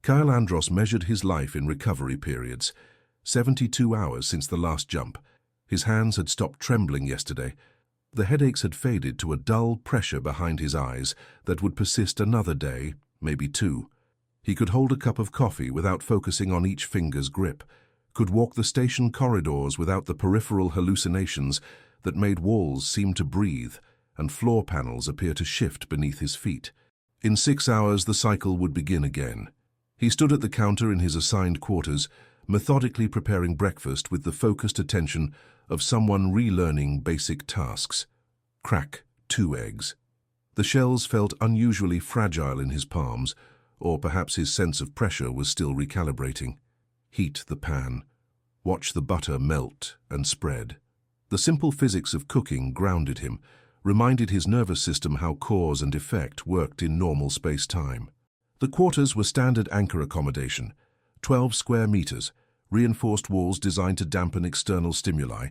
Kyle Andros measured his life in recovery periods. 72 hours since the last jump. His hands had stopped trembling yesterday. The headaches had faded to a dull pressure behind his eyes that would persist another day, maybe two. He could hold a cup of coffee without focusing on each finger's grip, could walk the station corridors without the peripheral hallucinations that made walls seem to breathe and floor panels appear to shift beneath his feet. In 6 hours, the cycle would begin again. He stood at the counter in his assigned quarters, methodically preparing breakfast with the focused attention of someone relearning basic tasks. Crack 2 eggs. The shells felt unusually fragile in his palms, or perhaps his sense of pressure was still recalibrating. Heat the pan. Watch the butter melt and spread. The simple physics of cooking grounded him, reminded his nervous system how cause and effect worked in normal space-time. The quarters were standard anchor accommodation, 12 square meters, reinforced walls designed to dampen external stimuli,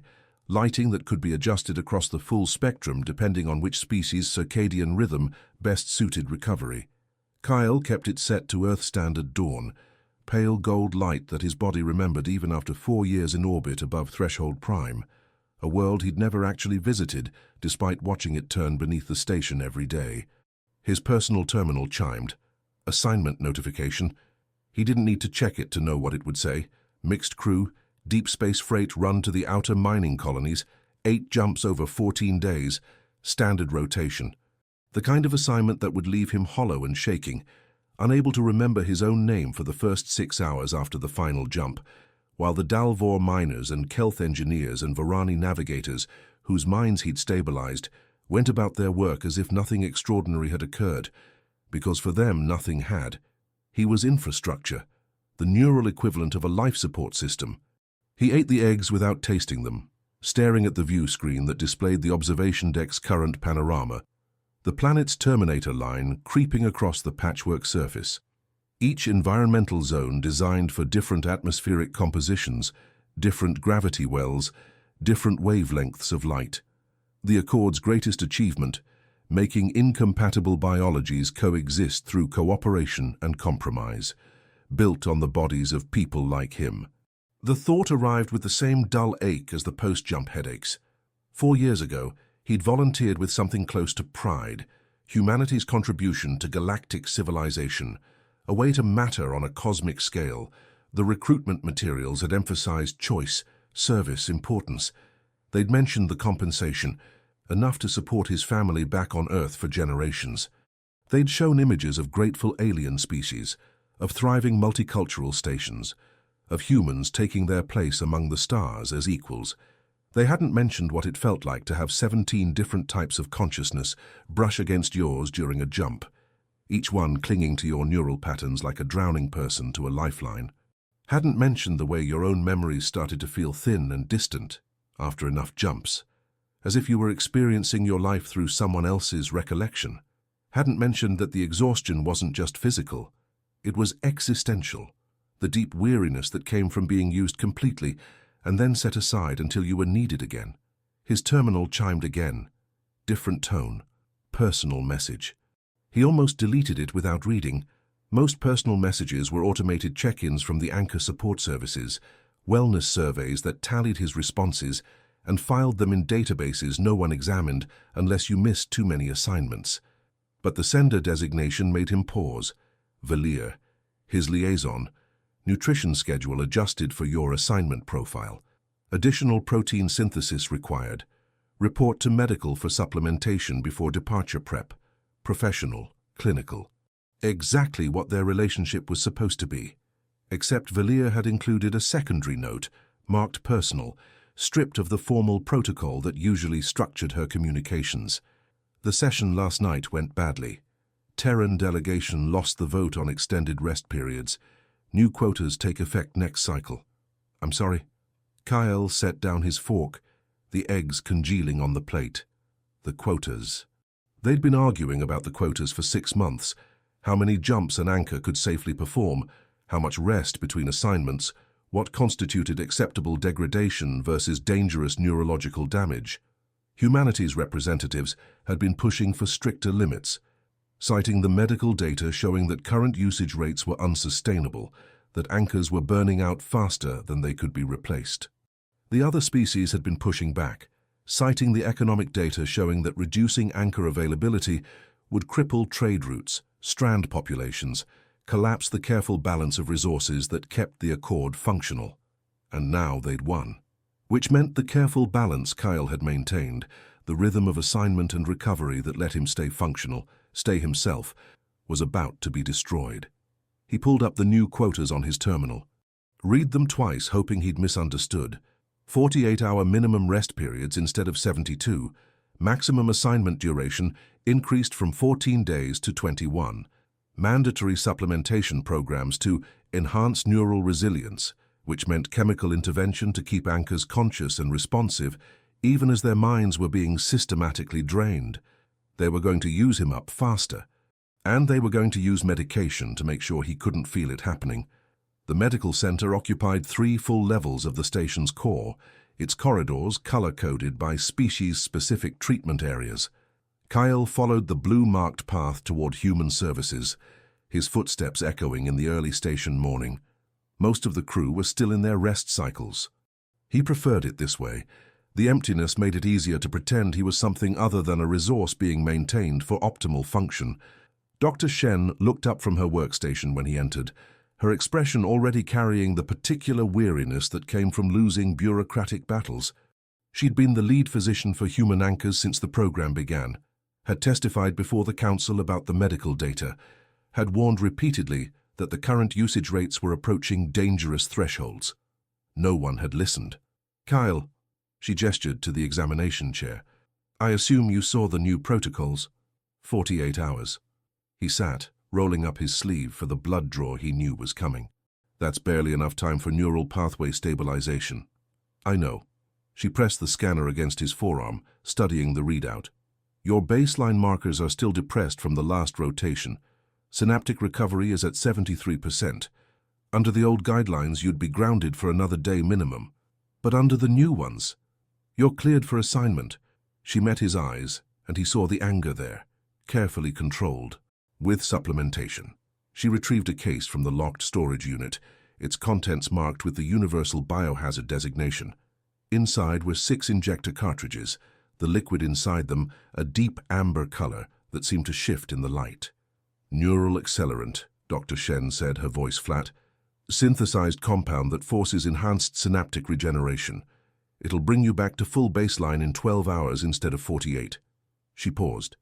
lighting that could be adjusted across the full spectrum depending on which species' circadian rhythm best suited recovery. Kyle kept it set to Earth-standard dawn, pale gold light that his body remembered even after 4 years in orbit above threshold prime, a world he'd never actually visited despite watching it turn beneath the station every day. His personal terminal chimed. Assignment notification. He didn't need to check it to know what it would say. Mixed crew, deep space freight run to the outer mining colonies, 8 jumps over 14 days, standard rotation. The kind of assignment that would leave him hollow and shaking, unable to remember his own name for the first 6 hours after the final jump, while the Dalvor miners and Kelth engineers and Varani navigators, whose minds he'd stabilized, went about their work as if nothing extraordinary had occurred, because for them nothing had. He was infrastructure, the neural equivalent of a life support system. He ate the eggs without tasting them, staring at the view screen that displayed the observation deck's current panorama, the planet's terminator line creeping across the patchwork surface. Each environmental zone designed for different atmospheric compositions, different gravity wells, different wavelengths of light. The Accord's greatest achievement, making incompatible biologies coexist through cooperation and compromise, built on the bodies of people like him. The thought arrived with the same dull ache as the post-jump headaches. 4 years ago, he'd volunteered with something close to pride, humanity's contribution to galactic civilization, a way to matter on a cosmic scale. The recruitment materials had emphasized choice, service, importance. They'd mentioned the compensation, enough to support his family back on Earth for generations. They'd shown images of grateful alien species, of thriving multicultural stations, of humans taking their place among the stars as equals. They hadn't mentioned what it felt like to have 17 different types of consciousness brush against yours during a jump, each one clinging to your neural patterns like a drowning person to a lifeline. Hadn't mentioned the way your own memories started to feel thin and distant after enough jumps, as if you were experiencing your life through someone else's recollection. Hadn't mentioned that the exhaustion wasn't just physical, it was existential, the deep weariness that came from being used completely and then set aside until you were needed again. His terminal chimed again. Different tone, personal message. He almost deleted it without reading. Most personal messages were automated check-ins from the anchor support services, wellness surveys that tallied his responses and filed them in databases no one examined unless you missed too many assignments. But the sender designation made him pause. Valir, his liaison, nutrition schedule adjusted for your assignment profile. Additional protein synthesis required. Report to medical for supplementation before departure prep. Professional, clinical. Exactly what their relationship was supposed to be. Except Valir had included a secondary note, marked personal, stripped of the formal protocol that usually structured her communications. The session last night went badly. Terran delegation lost the vote on extended rest periods. New quotas take effect next cycle. I'm sorry. Kyle set down his fork, the eggs congealing on the plate. The quotas. They'd been arguing about the quotas for 6 months, how many jumps an anchor could safely perform, how much rest between assignments, what constituted acceptable degradation versus dangerous neurological damage. Humanity's representatives had been pushing for stricter limits. citing the medical data showing that current usage rates were unsustainable, that anchors were burning out faster than they could be replaced. The other species had been pushing back, citing the economic data showing that reducing anchor availability would cripple trade routes, strand populations, collapse the careful balance of resources that kept the Accord functional. And now they'd won. Which meant the careful balance Kyle had maintained, the rhythm of assignment and recovery that let him stay functional, stay himself, was about to be destroyed. He pulled up the new quotas on his terminal. Read them twice, hoping he'd misunderstood. 48-hour minimum rest periods instead of 72. Maximum assignment duration increased from 14 days to 21. Mandatory supplementation programs to enhance neural resilience, which meant chemical intervention to keep anchors conscious and responsive, even as their minds were being systematically drained. They were going to use him up faster. And they were going to use medication to make sure he couldn't feel it happening. The medical center occupied 3 full levels of the station's core, its corridors color-coded by species-specific treatment areas. Kyle followed the blue-marked path toward human services, his footsteps echoing in the early station morning. Most of the crew were still in their rest cycles. He preferred it this way. The emptiness made it easier to pretend he was something other than a resource being maintained for optimal function. Dr. Shen looked up from her workstation when he entered, her expression already carrying the particular weariness that came from losing bureaucratic battles. She'd been the lead physician for human anchors since the program began, had testified before the council about the medical data, had warned repeatedly that the current usage rates were approaching dangerous thresholds. No one had listened. "Kyle," she gestured to the examination chair, "I assume you saw the new protocols." 48 hours. He sat, rolling up his sleeve for the blood draw he knew was coming. "That's barely enough time for neural pathway stabilization." "I know." She pressed the scanner against his forearm, studying the readout. "Your baseline markers are still depressed from the last rotation. Synaptic recovery is at 73%. Under the old guidelines, you'd be grounded for another day minimum. But under the new ones, you're cleared for assignment." She met his eyes, and he saw the anger there, carefully controlled. With supplementation. She retrieved a case from the locked storage unit, its contents marked with the universal biohazard designation. Inside were 6 injector cartridges, the liquid inside them a deep amber color that seemed to shift in the light. "Neural accelerant," Dr. Shen said, her voice flat. "Synthesized compound that forces enhanced synaptic regeneration. It'll bring you back to full baseline in 12 hours instead of 48. She paused.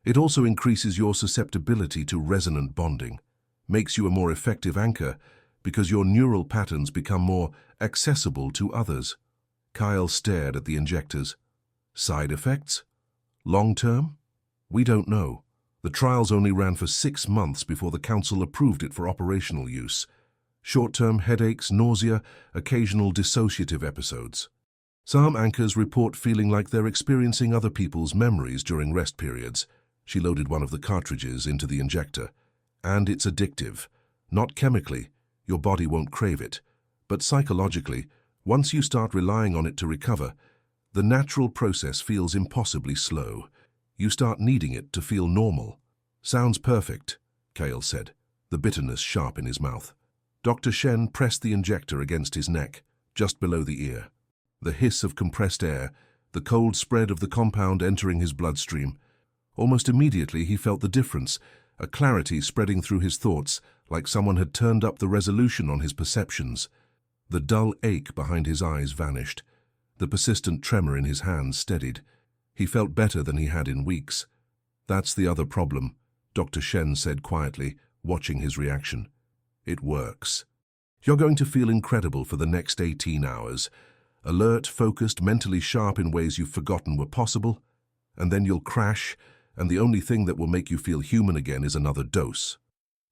"It also increases your susceptibility to resonant bonding, makes you a more effective anchor because your neural patterns become more accessible to others." Kyle stared at the injectors. "Side effects? Long-term? We don't know. The trials only ran for 6 months before the council approved it for operational use. Short-term headaches, nausea, occasional dissociative episodes. Some anchors report feeling like they're experiencing other people's memories during rest periods." She loaded one of the cartridges into the injector. "And it's addictive. Not chemically, your body won't crave it. But psychologically, once you start relying on it to recover, the natural process feels impossibly slow. You start needing it to feel normal." "Sounds perfect," Kyle said, the bitterness sharp in his mouth. Dr. Shen pressed the injector against his neck, just below the ear. The hiss of compressed air, the cold spread of the compound entering his bloodstream. Almost immediately he felt the difference, a clarity spreading through his thoughts, like someone had turned up the resolution on his perceptions. The dull ache behind his eyes vanished. The persistent tremor in his hands steadied. He felt better than he had in weeks. "That's the other problem," Dr. Shen said quietly, watching his reaction. "It works. You're going to feel incredible for the next 18 hours. Alert, focused, mentally sharp in ways you've forgotten were possible. And then you'll crash, and the only thing that will make you feel human again is another dose."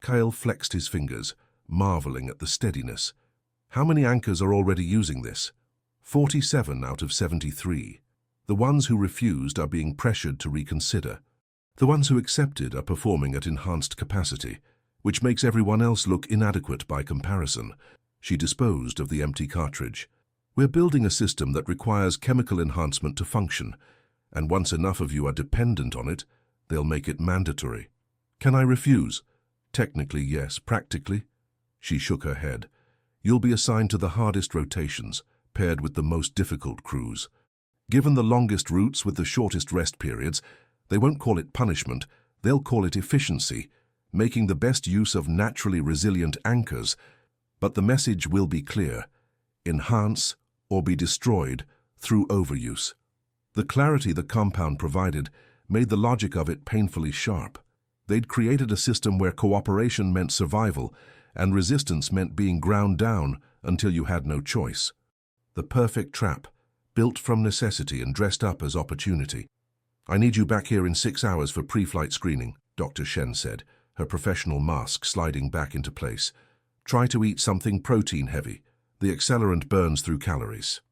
Kyle flexed his fingers, marveling at the steadiness. How many anchors are already using this? 47 out of 73. The ones who refused are being pressured to reconsider. The ones who accepted are performing at enhanced capacity, which makes everyone else look inadequate by comparison. She disposed of the empty cartridge. "We're building a system that requires chemical enhancement to function, and once enough of you are dependent on it, they'll make it mandatory." Can I refuse? Technically, yes. Practically? She shook her head. You'll be assigned to the hardest rotations, paired with the most difficult crews. Given the longest routes with the shortest rest periods, they won't call it punishment, they'll call it efficiency, making the best use of naturally resilient anchors. But the message will be clear: enhance or be destroyed through overuse. The clarity the compound provided made the logic of it painfully sharp. They'd created a system where cooperation meant survival and resistance meant being ground down until you had no choice. The perfect trap, built from necessity and dressed up as opportunity. I need you back here in 6 hours for pre-flight screening, Dr. Shen said, her professional mask sliding back into place. Try to eat something protein-heavy. The accelerant burns through calories.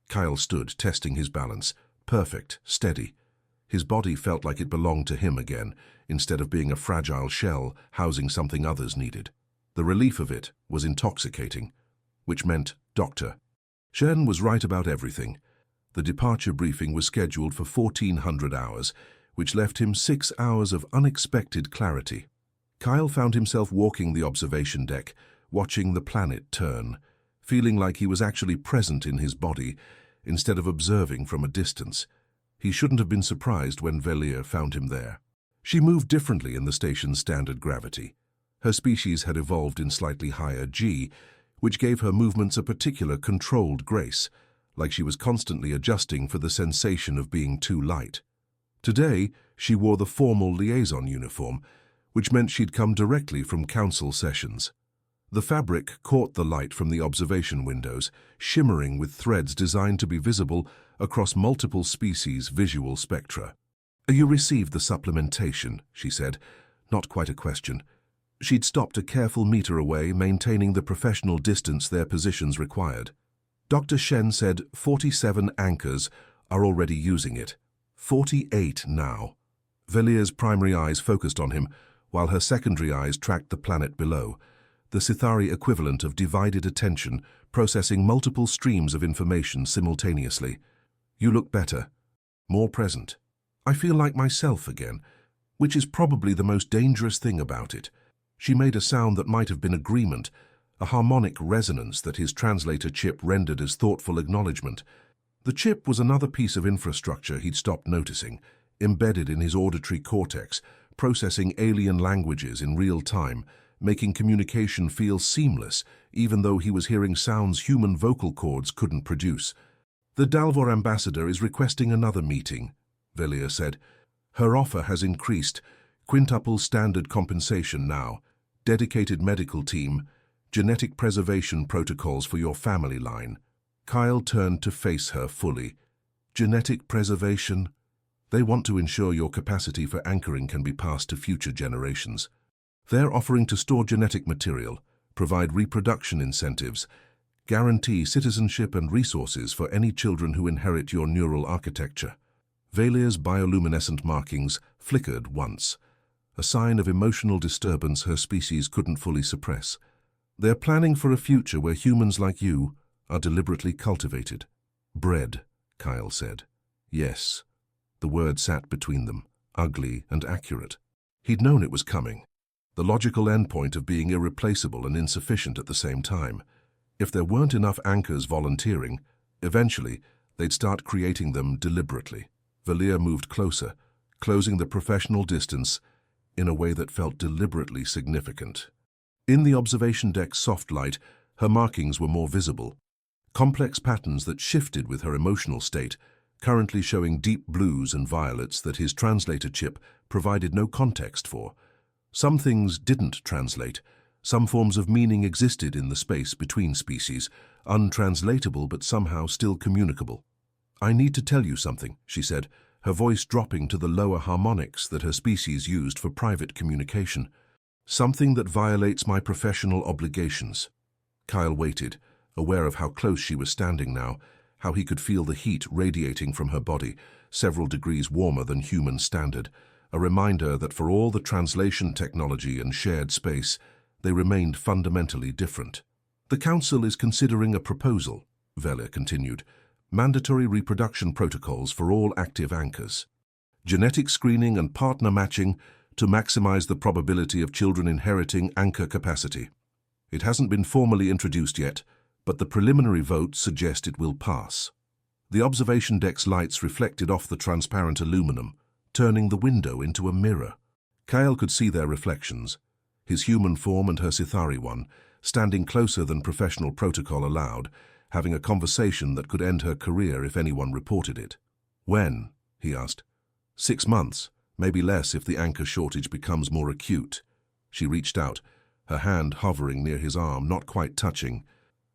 Kyle stood, testing his balance. Perfect, steady. His body felt like it belonged to him again, instead of being a fragile shell housing something others needed. The relief of it was intoxicating, which meant doctor. Shen was right about everything. The departure briefing was scheduled for 1400 hours, which left him 6 hours of unexpected clarity. Kyle found himself walking the observation deck, watching the planet turn, feeling like he was actually present in his body, instead of observing from a distance. He shouldn't have been surprised when Velia found him there. She moved differently in the station's standard gravity. Her species had evolved in slightly higher G, which gave her movements a particular controlled grace, like she was constantly adjusting for the sensation of being too light. Today, she wore the formal liaison uniform, which meant she'd come directly from council sessions. The fabric caught the light from the observation windows, shimmering with threads designed to be visible across multiple species' visual spectra. You received the supplementation, she said, not quite a question. She'd stopped a careful meter away, maintaining the professional distance their positions required. Dr. Shen said 47 anchors are already using it. 48 now. Velia's primary eyes focused on him, while her secondary eyes tracked the planet below, the Sithari equivalent of divided attention, processing multiple streams of information simultaneously. You look better, more present. I feel like myself again, which is probably the most dangerous thing about it. She made a sound that might have been agreement, a harmonic resonance that his translator chip rendered as thoughtful acknowledgement. The chip was another piece of infrastructure he'd stopped noticing, embedded in his auditory cortex, processing alien languages in real time, making communication feel seamless, even though he was hearing sounds human vocal cords couldn't produce. The Dalvor ambassador is requesting another meeting, Velia said. Her offer has increased, quintuple standard compensation now, dedicated medical team, genetic preservation protocols for your family line. Kyle turned to face her fully. Genetic preservation? They want to ensure your capacity for anchoring can be passed to future generations. They're offering to store genetic material, provide reproduction incentives, guarantee citizenship and resources for any children who inherit your neural architecture. Velia's bioluminescent markings flickered once, a sign of emotional disturbance her species couldn't fully suppress. They're planning for a future where humans like you are deliberately cultivated. Bred, Kyle said. Yes. The word sat between them, ugly and accurate. He'd known it was coming. The logical endpoint of being irreplaceable and insufficient at the same time. If there weren't enough anchors volunteering, eventually they'd start creating them deliberately. Velia moved closer, closing the professional distance in a way that felt deliberately significant. In the observation deck's soft light, her markings were more visible. Complex patterns that shifted with her emotional state, currently showing deep blues and violets that his translator chip provided no context for. Some things didn't translate. Some forms of meaning existed in the space between species, untranslatable but somehow still communicable. I need to tell you something, she said, her voice dropping to the lower harmonics that her species used for private communication. Something that violates my professional obligations. Kyle waited, aware of how close she was standing now, how he could feel the heat radiating from her body, several degrees warmer than human standard, a reminder that for all the translation technology and shared space, they remained fundamentally different. The Council is considering a proposal, Velia continued, mandatory reproduction protocols for all active anchors, genetic screening and partner matching to maximize the probability of children inheriting anchor capacity. It hasn't been formally introduced yet, but the preliminary votes suggest it will pass. The observation deck's lights reflected off the transparent aluminum, turning the window into a mirror. Kyle could see their reflections, his human form and her Sithari one, standing closer than professional protocol allowed, having a conversation that could end her career if anyone reported it. "When?" he asked. 6 months, maybe less if the anchor shortage becomes more acute. She reached out, her hand hovering near his arm, not quite touching.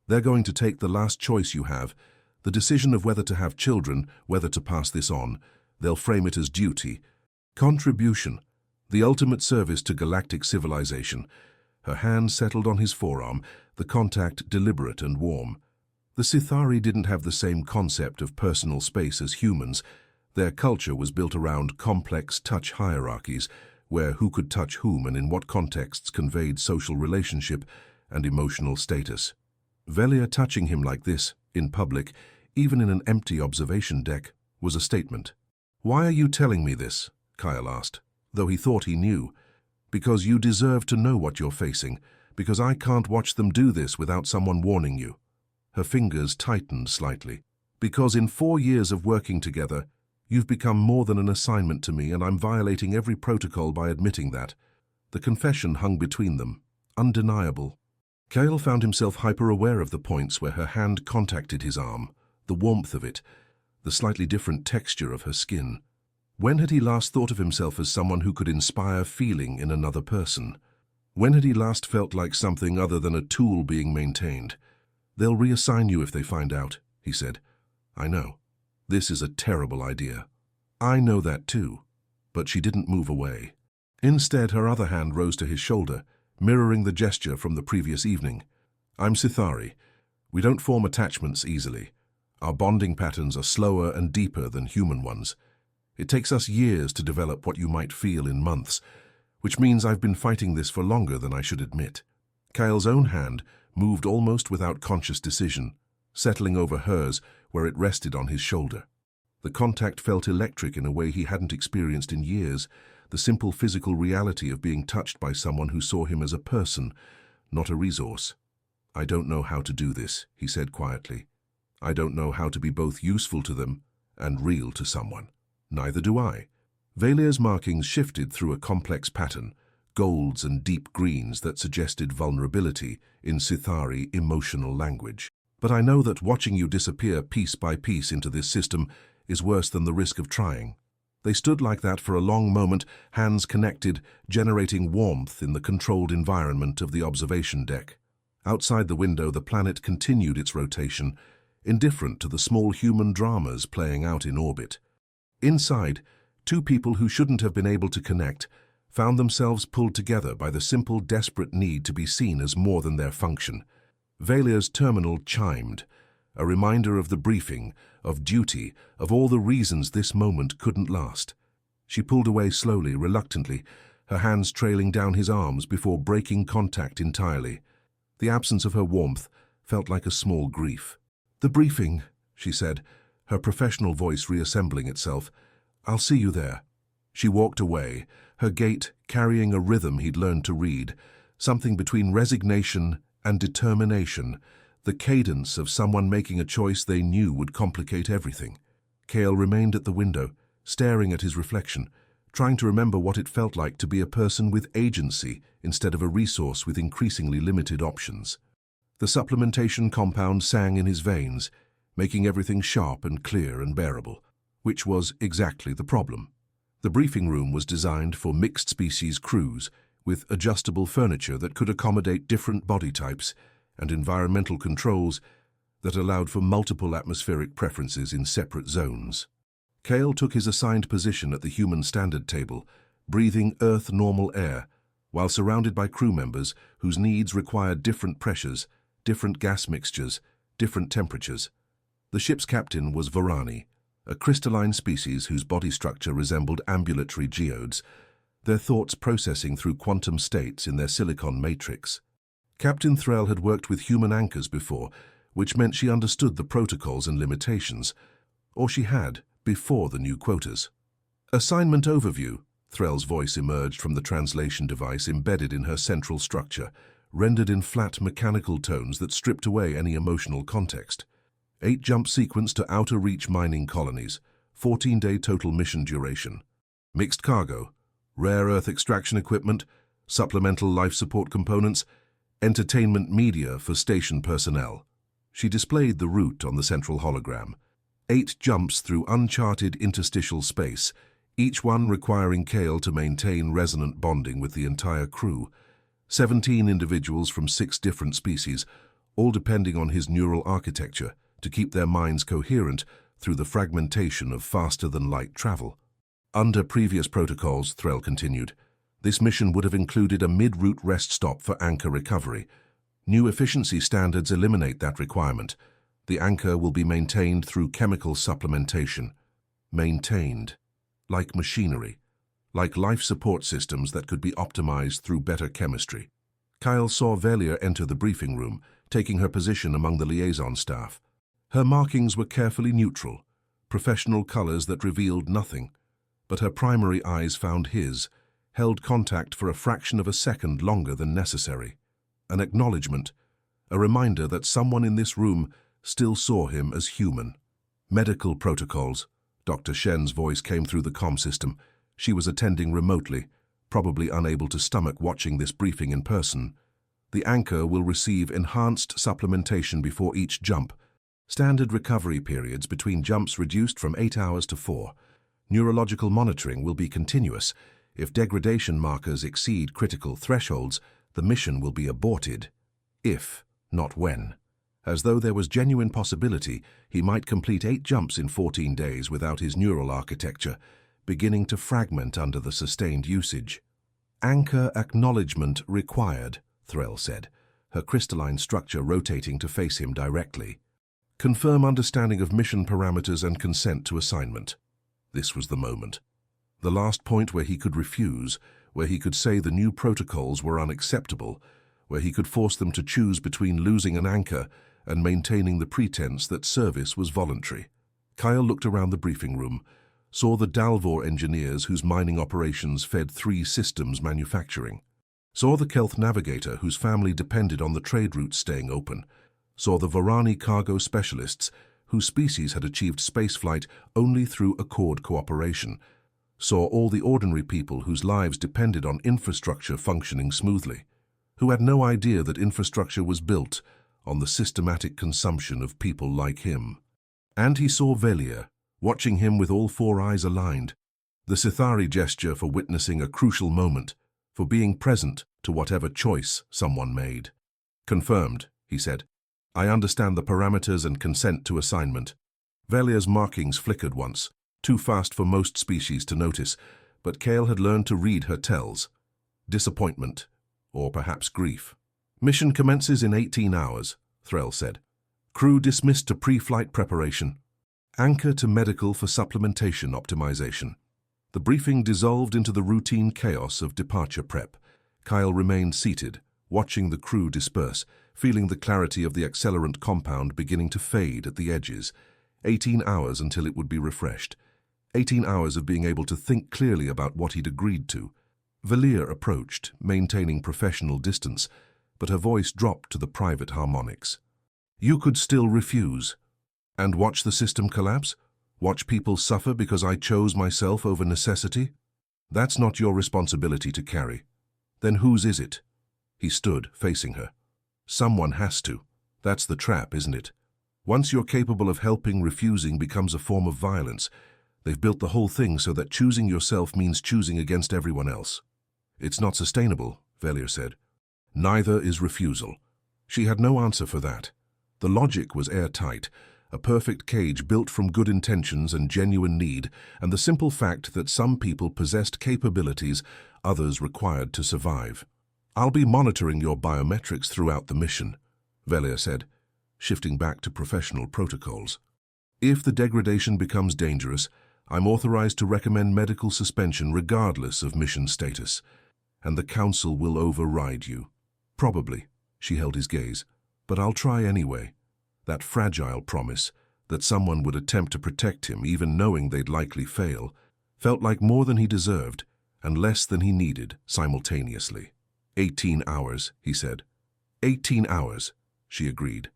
"They're going to take the last choice you have, the decision of whether to have children, whether to pass this on. They'll frame it as duty. Contribution. The ultimate service to galactic civilization." Her hand settled on his forearm, the contact deliberate and warm. The Sithari didn't have the same concept of personal space as humans. Their culture was built around complex touch hierarchies, where who could touch whom and in what contexts conveyed social relationship and emotional status. Velia touching him like this, in public, even in an empty observation deck, was a statement. "Why are you telling me this?" Kyle asked, though he thought he knew. "Because you deserve to know what you're facing, because I can't watch them do this without someone warning you." Her fingers tightened slightly. "Because in 4 years of working together, you've become more than an assignment to me, and I'm violating every protocol by admitting that." The confession hung between them, undeniable. Kyle found himself hyper-aware of the points where her hand contacted his arm, the warmth of it, the slightly different texture of her skin. When had he last thought of himself as someone who could inspire feeling in another person? When had he last felt like something other than a tool being maintained? "They'll reassign you if they find out," he said. "I know. This is a terrible idea." "I know that too." But she didn't move away. Instead, her other hand rose to his shoulder, mirroring the gesture from the previous evening. "I'm Sithari. We don't form attachments easily. Our bonding patterns are slower and deeper than human ones. It takes us years to develop what you might feel in months, which means I've been fighting this for longer than I should admit." Kyle's own hand moved almost without conscious decision, settling over hers where it rested on his shoulder. The contact felt electric in a way he hadn't experienced in years, the simple physical reality of being touched by someone who saw him as a person, not a resource. "I don't know how to do this," he said quietly. "I don't know how to be both useful to them and real to someone." "Neither do I." Velia's markings shifted through a complex pattern, golds and deep greens that suggested vulnerability in Sithari emotional language. "But I know that watching you disappear piece by piece into this system is worse than the risk of trying." They stood like that for a long moment, hands connected, generating warmth in the controlled environment of the observation deck. Outside the window, the planet continued its rotation, indifferent to the small human dramas playing out in orbit. Inside, 2 people who shouldn't have been able to connect found themselves pulled together by the simple, desperate need to be seen as more than their function. Velia's terminal chimed, a reminder of the briefing, of duty, of all the reasons this moment couldn't last. She pulled away slowly, reluctantly, her hands trailing down his arms before breaking contact entirely. The absence of her warmth felt like a small grief. "The briefing," she said, her professional voice reassembling itself. "I'll see you there." She walked away, her gait carrying a rhythm he'd learned to read, something between resignation and determination, the cadence of someone making a choice they knew would complicate everything. Kale remained at the window, staring at his reflection, trying to remember what it felt like to be a person with agency instead of a resource with increasingly limited options. The supplementation compound sang in his veins, making everything sharp and clear and bearable, which was exactly the problem. The briefing room was designed for mixed-species crews, with adjustable furniture that could accommodate different body types and environmental controls that allowed for multiple atmospheric preferences in separate zones. Kale took his assigned position at the human standard table, breathing Earth-normal air, while surrounded by crew members whose needs required different pressures, different gas mixtures, different temperatures. The ship's captain was Varani, a crystalline species whose body structure resembled ambulatory geodes, their thoughts processing through quantum states in their silicon matrix. Captain Threll had worked with human anchors before, which meant she understood the protocols and limitations, or she had before the new quotas. "Assignment overview," Threll's voice emerged from the translation device embedded in her central structure, rendered in flat mechanical tones that stripped away any emotional context. 8-jump sequence to Outer Reach mining colonies, 14-day total mission duration. Mixed cargo, rare earth extraction equipment, supplemental life support components, entertainment media for station personnel. She displayed the route on the central hologram. 8 jumps through uncharted interstitial space, each one requiring Kale to maintain resonant bonding with the entire crew. 17 individuals from 6 different species, all depending on his neural architecture to keep their minds coherent through the fragmentation of faster-than-light travel. Under previous protocols, Threll continued, this mission would have included a mid-route rest stop for anchor recovery. New efficiency standards eliminate that requirement. The anchor will be maintained through chemical supplementation. Maintained. Like machinery. Like life support systems that could be optimized through better chemistry. Kyle saw Velia enter the briefing room, taking her position among the liaison staff. Her markings were carefully neutral, professional colors that revealed nothing, but her primary eyes found his, held contact for a fraction of a second longer than necessary. An acknowledgement, a reminder that someone in this room still saw him as human. Medical protocols. Dr. Shen's voice came through the comm system. She was attending remotely, probably unable to stomach watching this briefing in person. The anchor will receive enhanced supplementation before each jump. Standard recovery periods between jumps reduced from 8 hours to 4. Neurological monitoring will be continuous. If degradation markers exceed critical thresholds, the mission will be aborted. If, not when. As though there was genuine possibility he might complete 8 jumps in 14 days without his neural architecture, beginning to fragment under the sustained usage. Anchor acknowledgement required, Threll said, her crystalline structure rotating to face him directly. Confirm understanding of mission parameters and consent to assignment. This was the moment. The last point where he could refuse, where he could say the new protocols were unacceptable, where he could force them to choose between losing an anchor and maintaining the pretense that service was voluntary. Kyle looked around the briefing room, saw the Dalvor engineers whose mining operations fed 3 systems manufacturing, saw the Kelth navigator whose family depended on the trade routes staying open, saw the Varani cargo specialists whose species had achieved spaceflight only through Accord cooperation, saw all the ordinary people whose lives depended on infrastructure functioning smoothly, who had no idea that infrastructure was built on the systematic consumption of people like him. And he saw Velia, watching him with all 4 eyes aligned, the Sithari gesture for witnessing a crucial moment, for being present to whatever choice someone made. Confirmed, he said. I understand the parameters and consent to assignment. Velia's markings flickered once, too fast for most species to notice, but Kale had learned to read her tells. Disappointment, or perhaps grief. Mission commences in 18 hours, Threll said. Crew dismissed to pre-flight preparation. Anchor to medical for supplementation optimization. The briefing dissolved into the routine chaos of departure prep. Kyle remained seated, watching the crew disperse, feeling the clarity of the accelerant compound beginning to fade at the edges. 18 hours until it would be refreshed. 18 hours of being able to think clearly about what he'd agreed to. Velia approached, maintaining professional distance, but her voice dropped to the private harmonics. You could still refuse. And watch the system collapse? Watch people suffer because I chose myself over necessity? That's not your responsibility to carry. Then whose is it? He stood, facing her. Someone has to. That's the trap, isn't it? Once you're capable of helping, refusing becomes a form of violence. They've built the whole thing so that choosing yourself means choosing against everyone else. It's not sustainable, Velia said. Neither is refusal. She had no answer for that. The logic was airtight, a perfect cage built from good intentions and genuine need, and the simple fact that some people possessed capabilities others required to survive. I'll be monitoring your biometrics throughout the mission, Velia said, shifting back to professional protocols. If the degradation becomes dangerous, I'm authorized to recommend medical suspension regardless of mission status, and the Council will override you. Probably, she held his gaze, but I'll try anyway. That fragile promise, that someone would attempt to protect him even knowing they'd likely fail, felt like more than he deserved, and less than he needed simultaneously. 18 hours, he said. 18 hours, she agreed.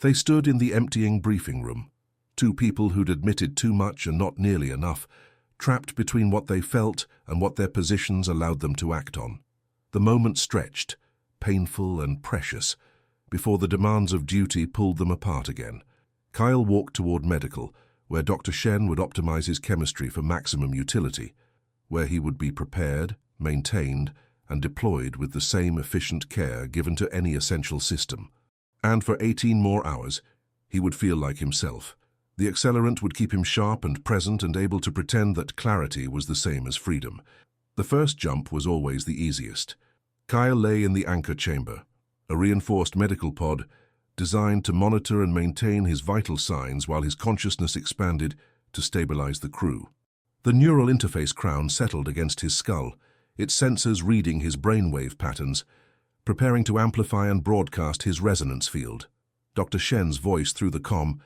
They stood in the emptying briefing room, two people who'd admitted too much and not nearly enough, trapped between what they felt and what their positions allowed them to act on. The moment stretched, painful and precious, before the demands of duty pulled them apart again. Kyle walked toward medical, where Dr. Shen would optimize his chemistry for maximum utility, where he would be prepared, maintained, and deployed with the same efficient care given to any essential system. And for 18 more hours, he would feel like himself. The accelerant would keep him sharp and present and able to pretend that clarity was the same as freedom. The first jump was always the easiest. Kyle lay in the anchor chamber, a reinforced medical pod designed to monitor and maintain his vital signs while his consciousness expanded to stabilize the crew. The neural interface crown settled against his skull, its sensors reading his brainwave patterns, preparing to amplify and broadcast his resonance field. Dr. Shen's voice through the comm,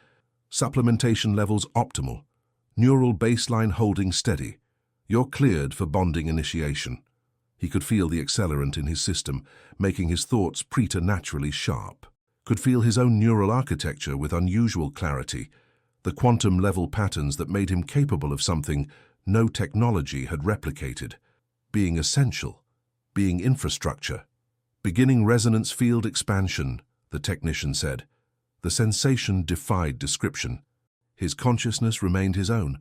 supplementation levels optimal, neural baseline holding steady. You're cleared for bonding initiation. He could feel the accelerant in his system, making his thoughts preternaturally sharp. Could feel his own neural architecture with unusual clarity, the quantum-level patterns that made him capable of something no technology had replicated. Being essential, being infrastructure. Beginning resonance field expansion, the technician said. The sensation defied description. His consciousness remained his own,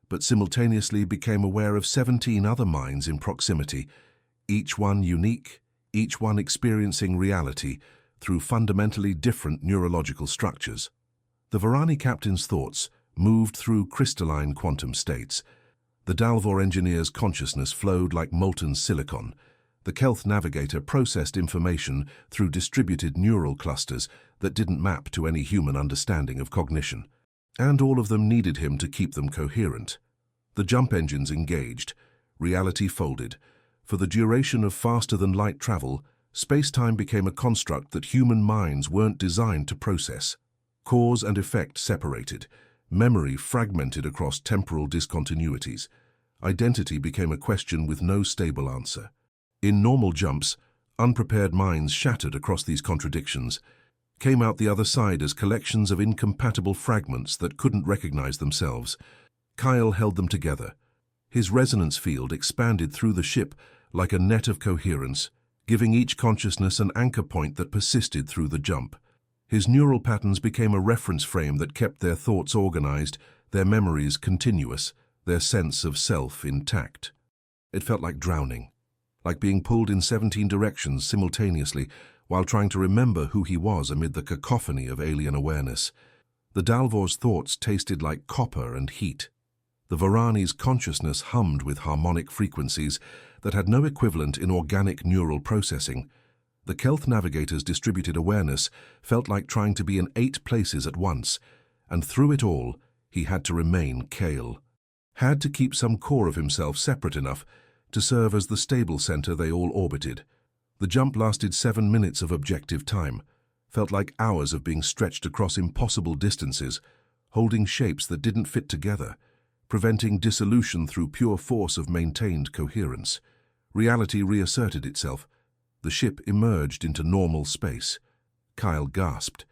but simultaneously became aware of 17 other minds in proximity, each one unique, each one experiencing reality through fundamentally different neurological structures. The Varani captain's thoughts moved through crystalline quantum states. The Dalvor engineer's consciousness flowed like molten silicon. The Kelth navigator processed information through distributed neural clusters that didn't map to any human understanding of cognition. And all of them needed him to keep them coherent. The jump engines engaged, reality folded. For the duration of faster-than-light travel, space-time became a construct that human minds weren't designed to process. Cause and effect separated, memory fragmented across temporal discontinuities. Identity became a question with no stable answer. In normal jumps, unprepared minds shattered across these contradictions, came out the other side as collections of incompatible fragments that couldn't recognize themselves. Kyle held them together. His resonance field expanded through the ship like a net of coherence, giving each consciousness an anchor point that persisted through the jump. His neural patterns became a reference frame that kept their thoughts organized, their memories continuous, their sense of self intact. It felt like drowning, like being pulled in 17 directions simultaneously while trying to remember who he was amid the cacophony of alien awareness. The Dalvor's thoughts tasted like copper and heat. The Varani's consciousness hummed with harmonic frequencies that had no equivalent in organic neural processing. The Kelth navigator's distributed awareness felt like trying to be in 8 places at once, and through it all, he had to remain Kale. Had to keep some core of himself separate enough to serve as the stable center they all orbited. The jump lasted 7 minutes of objective time, felt like hours of being stretched across impossible distances, holding shapes that didn't fit together, preventing dissolution through pure force of maintained coherence. Reality reasserted itself. The ship emerged into normal space. Kyle gasped,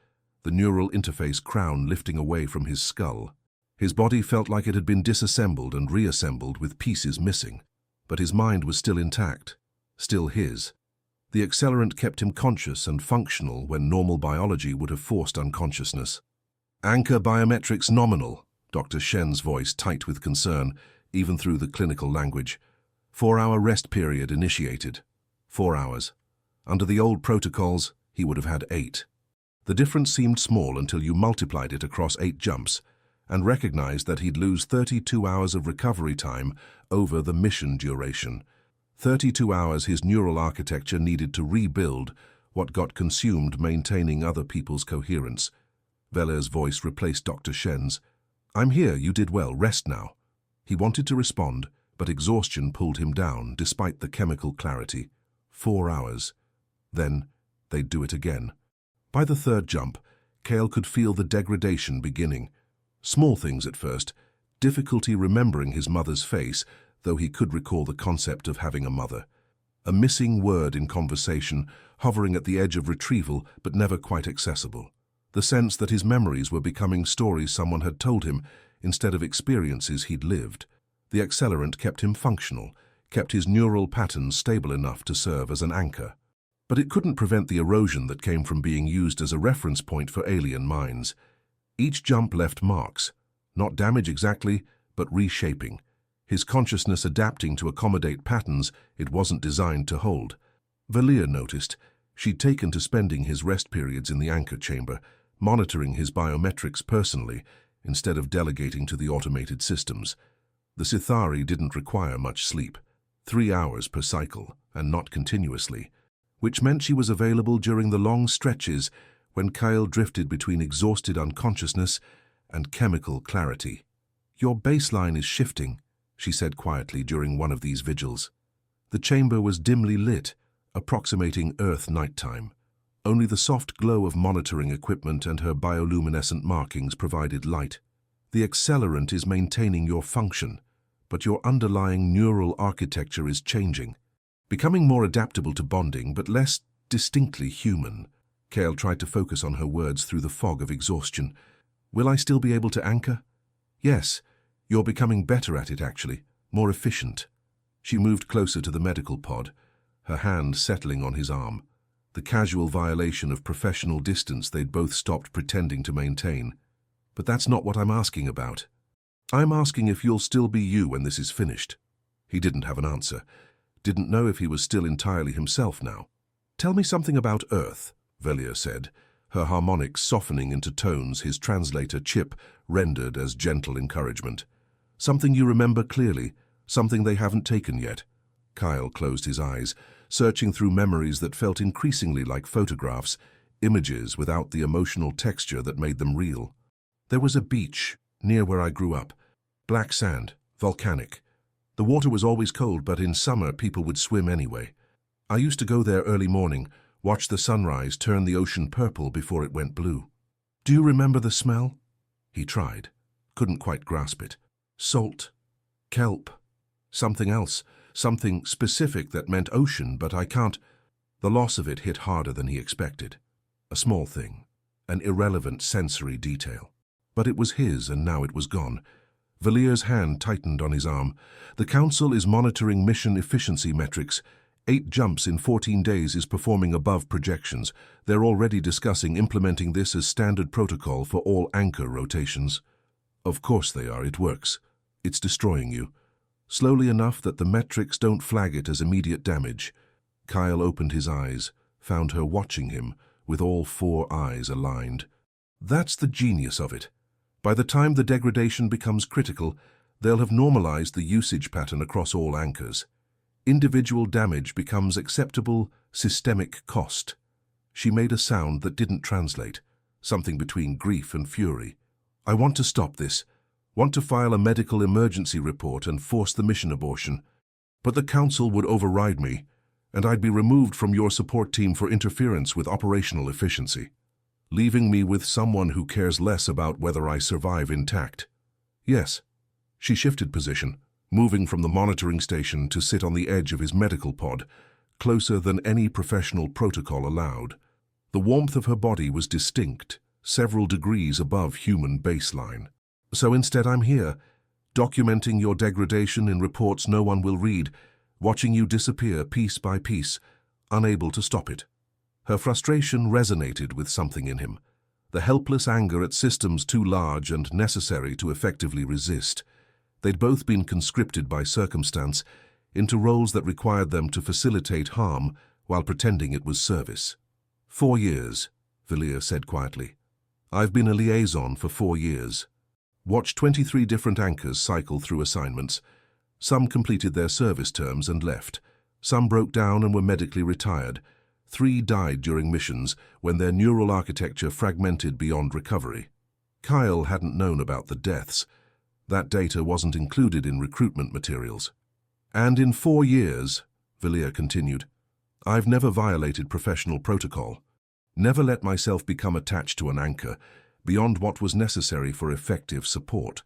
the neural interface crown lifting away from his skull. His body felt like it had been disassembled and reassembled with pieces missing, but his mind was still intact, still his. The accelerant kept him conscious and functional when normal biology would have forced unconsciousness. Anchor biometrics nominal, Dr. Shen's voice tight with concern, even through the clinical language. 4-hour rest period initiated. 4 hours. Under the old protocols, he would have had 8. The difference seemed small until you multiplied it across 8 jumps and recognized that he'd lose 32 hours of recovery time over the mission duration. 32 hours his neural architecture needed to rebuild what got consumed maintaining other people's coherence. Veller's voice replaced Dr. Shen's. I'm here, you did well, rest now. He wanted to respond, but exhaustion pulled him down despite the chemical clarity. 4 hours. Then they'd do it again. By the 3rd jump, Kale could feel the degradation beginning. Small things at first, difficulty remembering his mother's face, though he could recall the concept of having a mother. A missing word in conversation, hovering at the edge of retrieval but never quite accessible. The sense that his memories were becoming stories someone had told him instead of experiences he'd lived. The accelerant kept him functional, kept his neural patterns stable enough to serve as an anchor. But it couldn't prevent the erosion that came from being used as a reference point for alien minds. Each jump left marks, not damage exactly, but reshaping. His consciousness adapting to accommodate patterns it wasn't designed to hold. Valia noticed. She'd taken to spending his rest periods in the anchor chamber, monitoring his biometrics personally, instead of delegating to the automated systems. The Sithari didn't require much sleep, 3 hours per cycle, and not continuously, which meant she was available during the long stretches when Kyle drifted between exhausted unconsciousness and chemical clarity. "Your baseline is shifting," she said quietly during one of these vigils. The chamber was dimly lit, approximating Earth nighttime. Only the soft glow of monitoring equipment and her bioluminescent markings provided light. "The accelerant is maintaining your function, but your underlying neural architecture is changing, becoming more adaptable to bonding but less distinctly human." Kale tried to focus on her words through the fog of exhaustion. "Will I still be able to anchor?" "Yes, you're becoming better at it actually, more efficient." She moved closer to the medical pod, her hand settling on his arm, the casual violation of professional distance they'd both stopped pretending to maintain. "But that's not what I'm asking about. I'm asking if you'll still be you when this is finished." He didn't have an answer, didn't know if he was still entirely himself now. "Tell me something about Earth," Velia said, her harmonics softening into tones his translator chip rendered as gentle encouragement. "Something you remember clearly, something they haven't taken yet." Kyle closed his eyes, searching through memories that felt increasingly like photographs, images without the emotional texture that made them real. "There was a beach near where I grew up. Black sand, volcanic. The water was always cold, but in summer people would swim anyway. I used to go there early morning, watch the sunrise turn the ocean purple before it went blue. Do you remember the smell?" He tried, couldn't quite grasp it. "Salt, kelp, something else, something specific that meant ocean, but I can't." The loss of it hit harder than he expected. A small thing, an irrelevant sensory detail. But it was his, and now it was gone. Valia's hand tightened on his arm. "The Council is monitoring mission efficiency metrics. 8 jumps in 14 days is performing above projections. They're already discussing implementing this as standard protocol for all anchor rotations." "Of course they are, it works. It's destroying you. Slowly enough that the metrics don't flag it as immediate damage." Kyle opened his eyes, found her watching him, with all 4 eyes aligned. "That's the genius of it. By the time the degradation becomes critical, they'll have normalized the usage pattern across all anchors. Individual damage becomes acceptable systemic cost." She made a sound that didn't translate, something between grief and fury. "I want to stop this. Want to file a medical emergency report and force the mission abortion. But the Council would override me, and I'd be removed from your support team for interference with operational efficiency, leaving me with someone who cares less about whether I survive intact." "Yes." She shifted position, moving from the monitoring station to sit on the edge of his medical pod, closer than any professional protocol allowed. The warmth of her body was distinct, several degrees above human baseline. "So instead I'm here, documenting your degradation in reports no one will read, watching you disappear piece by piece, unable to stop it." Her frustration resonated with something in him, the helpless anger at systems too large and necessary to effectively resist. They'd both been conscripted by circumstance into roles that required them to facilitate harm while pretending it was service. 4 years, Valia said quietly. "I've been a liaison for 4 years. Watched 23 different anchors cycle through assignments. Some completed their service terms and left. Some broke down and were medically retired. 3 died during missions when their neural architecture fragmented beyond recovery." Kyle hadn't known about the deaths. That data wasn't included in recruitment materials. "And in 4 years, Valia continued, I've never violated professional protocol, never let myself become attached to an anchor beyond what was necessary for effective support.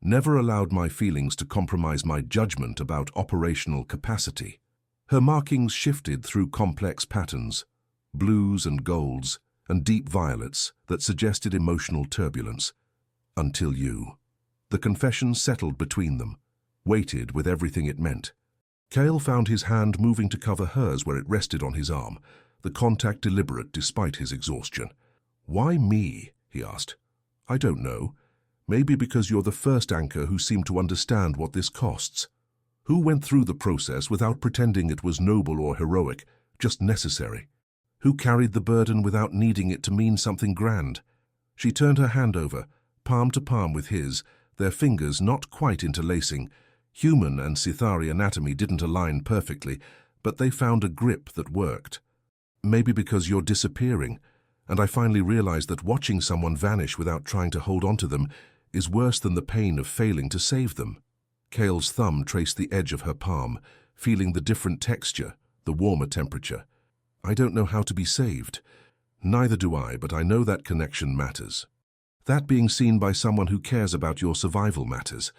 Never allowed my feelings to compromise my judgment about operational capacity. Her markings shifted through complex patterns, blues and golds, and deep violets that suggested emotional turbulence. Until you. The confession settled between them, weighted with everything it meant. Cale found his hand moving to cover hers where it rested on his arm, the contact deliberate despite his exhaustion. "Why me?" he asked. "I don't know. Maybe because you're the first anchor who seemed to understand what this costs. Who went through the process without pretending it was noble or heroic, just necessary? Who carried the burden without needing it to mean something grand?" She turned her hand over, palm to palm with his, their fingers not quite interlacing. Human and Sithari anatomy didn't align perfectly, but they found a grip that worked. "Maybe because you're disappearing, and I finally realized that watching someone vanish without trying to hold on to them is worse than the pain of failing to save them." Cale's thumb traced the edge of her palm, feeling the different texture, the warmer temperature. "I don't know how to be saved. Neither do I, but I know that connection matters. That being seen by someone who cares about your survival matters."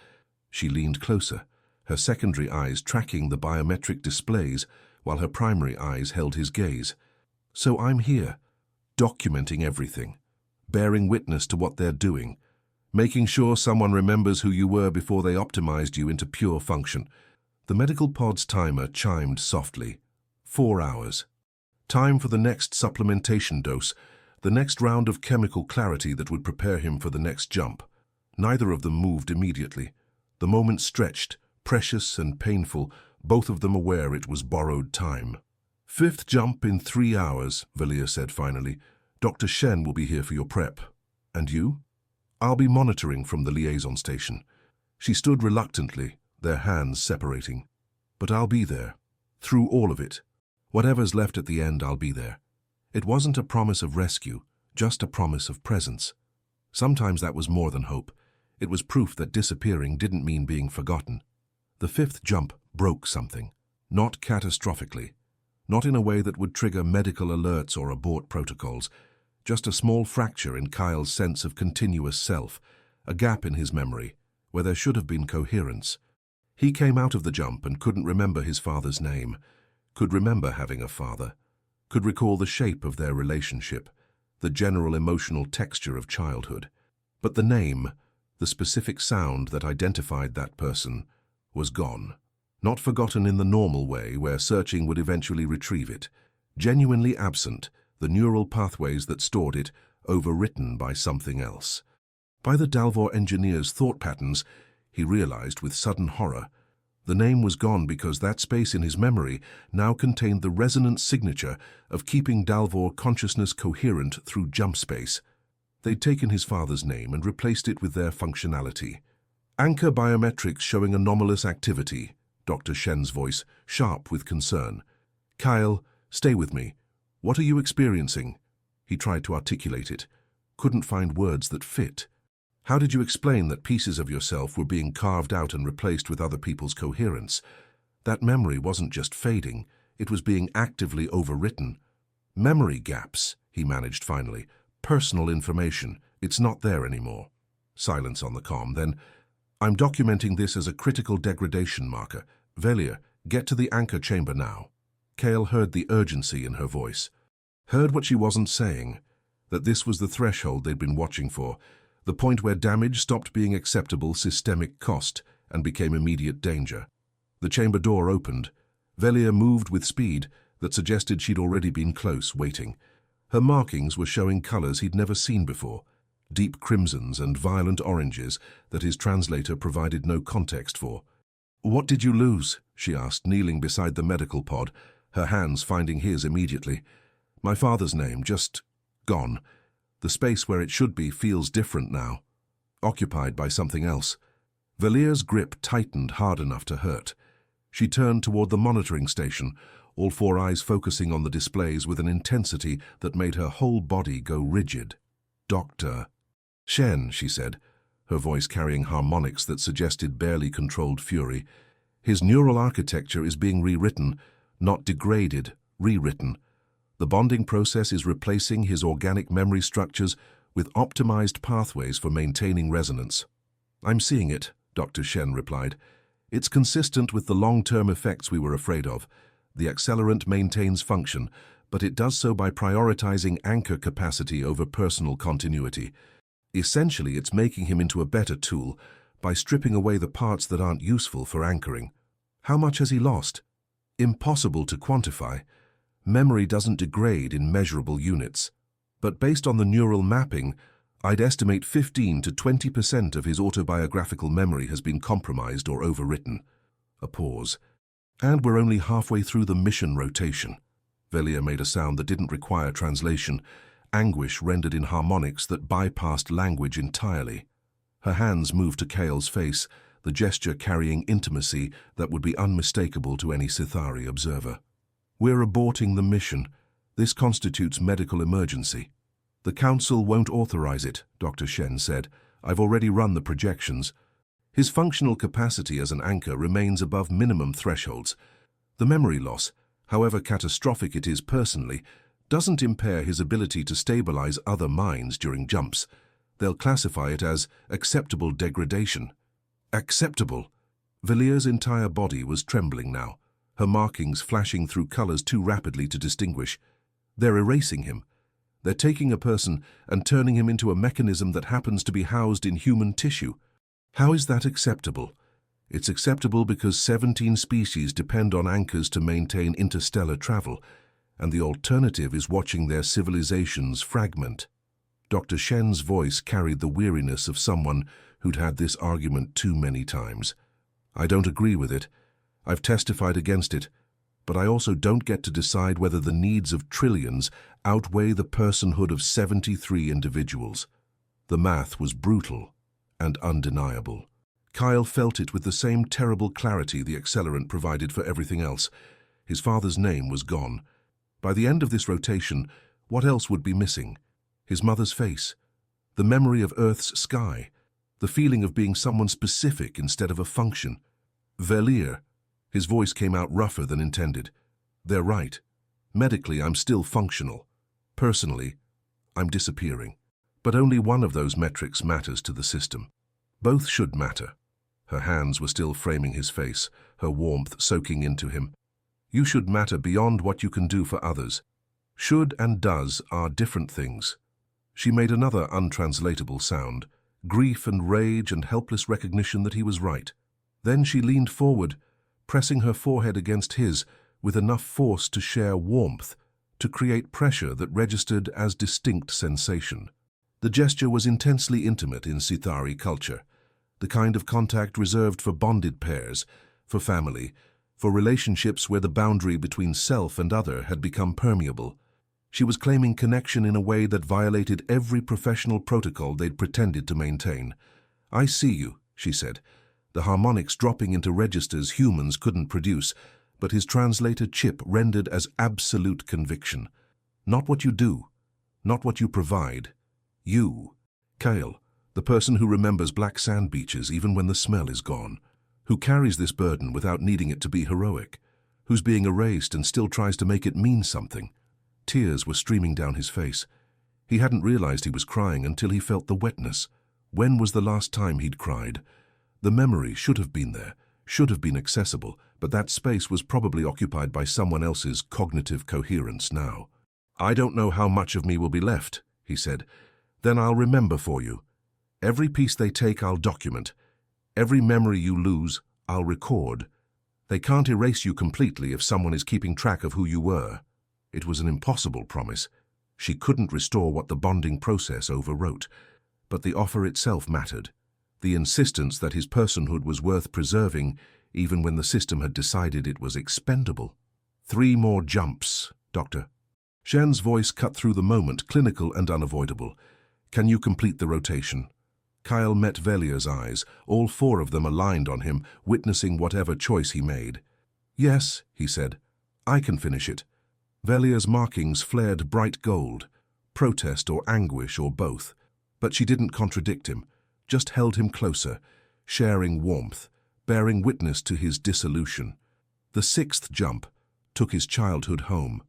She leaned closer, her secondary eyes tracking the biometric displays while her primary eyes held his gaze. "So I'm here, documenting everything, bearing witness to what they're doing, making sure someone remembers who you were before they optimized you into pure function." The medical pod's timer chimed softly. 4 hours. Time for the next supplementation dose, the next round of chemical clarity that would prepare him for the next jump. Neither of them moved immediately. The moment stretched, precious and painful, both of them aware it was borrowed time. "5th jump in 3 hours, Velia said finally. "Dr. Shen will be here for your prep. And you?" "I'll be monitoring from the liaison station." She stood reluctantly, their hands separating. "But I'll be there. Through all of it. Whatever's left at the end, I'll be there." It wasn't a promise of rescue, just a promise of presence. Sometimes that was more than hope. It was proof that disappearing didn't mean being forgotten. The 5th jump broke something. Not catastrophically. Not in a way that would trigger medical alerts or abort protocols. Just a small fracture in Kyle's sense of continuous self, a gap in his memory, where there should have been coherence. He came out of the jump and couldn't remember his father's name, could remember having a father, could recall the shape of their relationship, the general emotional texture of childhood. But the name, the specific sound that identified that person, was gone. Not forgotten in the normal way where searching would eventually retrieve it. Genuinely absent, the neural pathways that stored it, overwritten by something else. By the Dalvor engineer's thought patterns, he realized with sudden horror. The name was gone because that space in his memory now contained the resonant signature of keeping Dalvor consciousness coherent through jump space. They'd taken his father's name and replaced it with their functionality. "Anchor biometrics showing anomalous activity," Dr. Shen's voice, sharp with concern. "Kyle, stay with me. What are you experiencing?" He tried to articulate it, couldn't find words that fit. How did you explain that pieces of yourself were being carved out and replaced with other people's coherence? That memory wasn't just fading, it was being actively overwritten. "Memory gaps," he managed finally. "Personal information. It's not there anymore." Silence on the comm. Then, "I'm documenting this as a critical degradation marker. Velia, get to the anchor chamber now." Cale heard the urgency in her voice. Heard what she wasn't saying, that this was the threshold they'd been watching for, the point where damage stopped being acceptable systemic cost and became immediate danger. The chamber door opened. Velia moved with speed that suggested she'd already been close, waiting. Her markings were showing colors he'd never seen before, deep crimsons and violent oranges that his translator provided no context for. "What did you lose?" she asked, kneeling beside the medical pod, her hands finding his immediately. "My father's name, just gone. The space where it should be feels different now, occupied by something else." Velia's grip tightened hard enough to hurt. She turned toward the monitoring station, all 4 eyes focusing on the displays with an intensity that made her whole body go rigid. "Dr. Shen," she said, her voice carrying harmonics that suggested barely controlled fury. "His neural architecture is being rewritten, not degraded, rewritten. The bonding process is replacing his organic memory structures with optimized pathways for maintaining resonance." I'm seeing it, Dr. Shen replied. It's consistent with the long-term effects we were afraid of. The accelerant maintains function, but it does so by prioritizing anchor capacity over personal continuity. Essentially, it's making him into a better tool by stripping away the parts that aren't useful for anchoring. How much has he lost? Impossible to quantify. Memory doesn't degrade in measurable units. But based on the neural mapping, I'd estimate 15 to 20% of his autobiographical memory has been compromised or overwritten. A pause. And we're only halfway through the mission rotation. Velia made a sound that didn't require translation, anguish rendered in harmonics that bypassed language entirely. Her hands moved to Kale's face, the gesture carrying intimacy that would be unmistakable to any Sithari observer. We're aborting the mission. This constitutes medical emergency. The Council won't authorize it, Dr. Shen said. I've already run the projections. His functional capacity as an anchor remains above minimum thresholds. The memory loss, however catastrophic it is personally, doesn't impair his ability to stabilize other minds during jumps. They'll classify it as acceptable degradation. Acceptable? Velia's entire body was trembling now, her markings flashing through colors too rapidly to distinguish. They're erasing him. They're taking a person and turning him into a mechanism that happens to be housed in human tissue. How is that acceptable? It's acceptable because 17 species depend on anchors to maintain interstellar travel, and the alternative is watching their civilizations fragment. Dr. Shen's voice carried the weariness of someone who'd had this argument too many times. I don't agree with it. I've testified against it. But I also don't get to decide whether the needs of trillions outweigh the personhood of 73 individuals. The math was brutal and undeniable. Kyle felt it with the same terrible clarity the accelerant provided for everything else. His father's name was gone. By the end of this rotation, what else would be missing? His mother's face, the memory of Earth's sky, the feeling of being someone specific instead of a function. Velir. His voice came out rougher than intended. They're right. Medically, I'm still functional. Personally, I'm disappearing. But only one of those metrics matters to the system. Both should matter. Her hands were still framing his face, her warmth soaking into him. You should matter beyond what you can do for others. Should and does are different things. She made another untranslatable sound, grief and rage and helpless recognition that he was right. Then she leaned forward, pressing her forehead against his with enough force to share warmth, to create pressure that registered as distinct sensation. The gesture was intensely intimate in Sithari culture, the kind of contact reserved for bonded pairs, for family, for relationships where the boundary between self and other had become permeable. She was claiming connection in a way that violated every professional protocol they'd pretended to maintain. "I see you," she said, the harmonics dropping into registers humans couldn't produce, but his translator chip rendered as absolute conviction. Not what you do, not what you provide. You, Kale, the person who remembers black sand beaches even when the smell is gone, who carries this burden without needing it to be heroic, who's being erased and still tries to make it mean something. Tears were streaming down his face. He hadn't realized he was crying until he felt the wetness. When was the last time he'd cried? The memory should have been there, should have been accessible, but that space was probably occupied by someone else's cognitive coherence now. "I don't know how much of me will be left," he said. "Then I'll remember for you. Every piece they take, I'll document. Every memory you lose, I'll record. They can't erase you completely if someone is keeping track of who you were." It was an impossible promise. She couldn't restore what the bonding process overwrote, but the offer itself mattered. The insistence that his personhood was worth preserving, even when the system had decided it was expendable. 3 more jumps, Doctor. Shen's voice cut through the moment, clinical and unavoidable. "Can you complete the rotation?" Kyle met Velia's eyes, all 4 of them aligned on him, witnessing whatever choice he made. "Yes," he said. "I can finish it." Velia's markings flared bright gold, protest or anguish or both. But she didn't contradict him, just held him closer, sharing warmth, bearing witness to his dissolution. The 6th jump took his childhood home.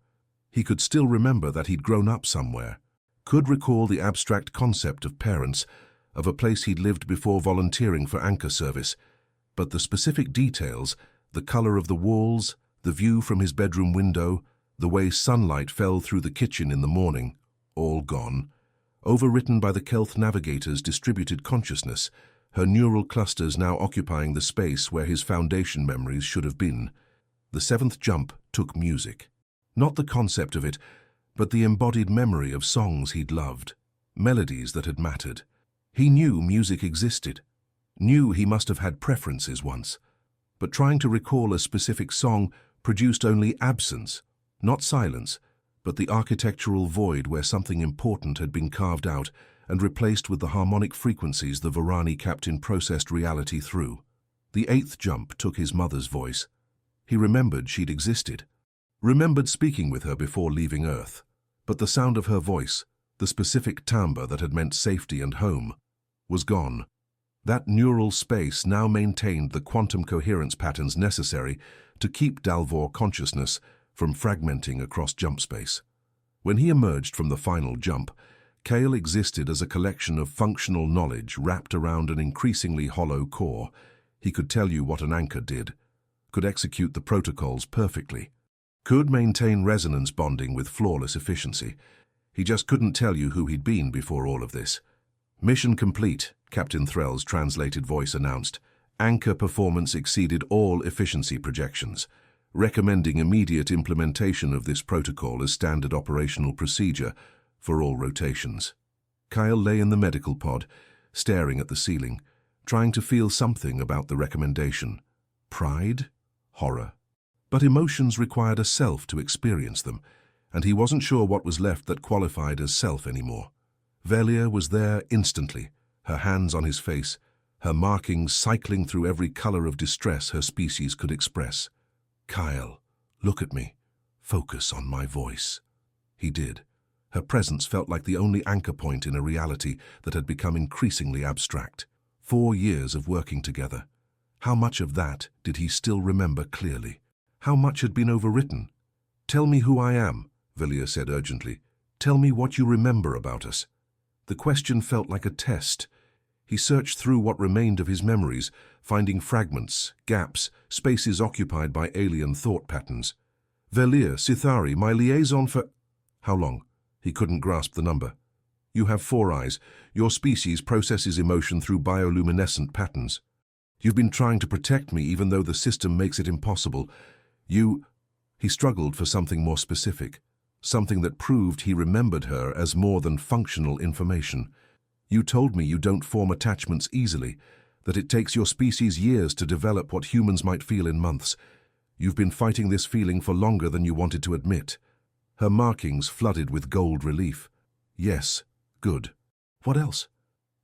He could still remember that he'd grown up somewhere, could recall the abstract concept of parents, of a place he'd lived before volunteering for anchor service, but the specific details, the color of the walls, the view from his bedroom window, the way sunlight fell through the kitchen in the morning, all gone. Overwritten by the Kelth navigator's distributed consciousness, her neural clusters now occupying the space where his foundation memories should have been. The seventh jump took music. Not the concept of it, but the embodied memory of songs he'd loved, melodies that had mattered. He knew music existed, knew he must have had preferences once, but trying to recall a specific song produced only absence, not silence, but the architectural void where something important had been carved out and replaced with the harmonic frequencies the Varani captain processed reality through. The eighth jump took his mother's voice. He remembered she'd existed, remembered speaking with her before leaving Earth, but the sound of her voice, the specific timbre that had meant safety and home, was gone. That neural space now maintained the quantum coherence patterns necessary to keep Dalvor consciousness from fragmenting across jump space. When he emerged from the final jump, Kale existed as a collection of functional knowledge wrapped around an increasingly hollow core. He could tell you what an anchor did, could execute the protocols perfectly, could maintain resonance bonding with flawless efficiency. He just couldn't tell you who he'd been before all of this. "Mission complete," Captain Threll's translated voice announced. "Anchor performance exceeded all efficiency projections, recommending immediate implementation of this protocol as standard operational procedure for all rotations." Kyle lay in the medical pod, staring at the ceiling, trying to feel something about the recommendation. Pride? Horror? But emotions required a self to experience them, and he wasn't sure what was left that qualified as self anymore. Velia was there instantly, her hands on his face, her markings cycling through every color of distress her species could express. "Kyle, look at me. Focus on my voice." He did. Her presence felt like the only anchor point in a reality that had become increasingly abstract. 4 years of working together. How much of that did he still remember clearly? How much had been overwritten? "Tell me who I am," Velia said urgently. "Tell me what you remember about us." The question felt like a test. He searched through what remained of his memories, finding fragments, gaps, spaces occupied by alien thought patterns. "Velia, Sithari, my liaison for—" How long? He couldn't grasp the number. "You have 4 eyes. Your species processes emotion through bioluminescent patterns. You've been trying to protect me even though the system makes it impossible. You—" He struggled for something more specific, something that proved he remembered her as more than functional information. "You told me you don't form attachments easily, that it takes your species years to develop what humans might feel in months. You've been fighting this feeling for longer than you wanted to admit." Her markings flooded with gold relief. "Yes, good. What else?"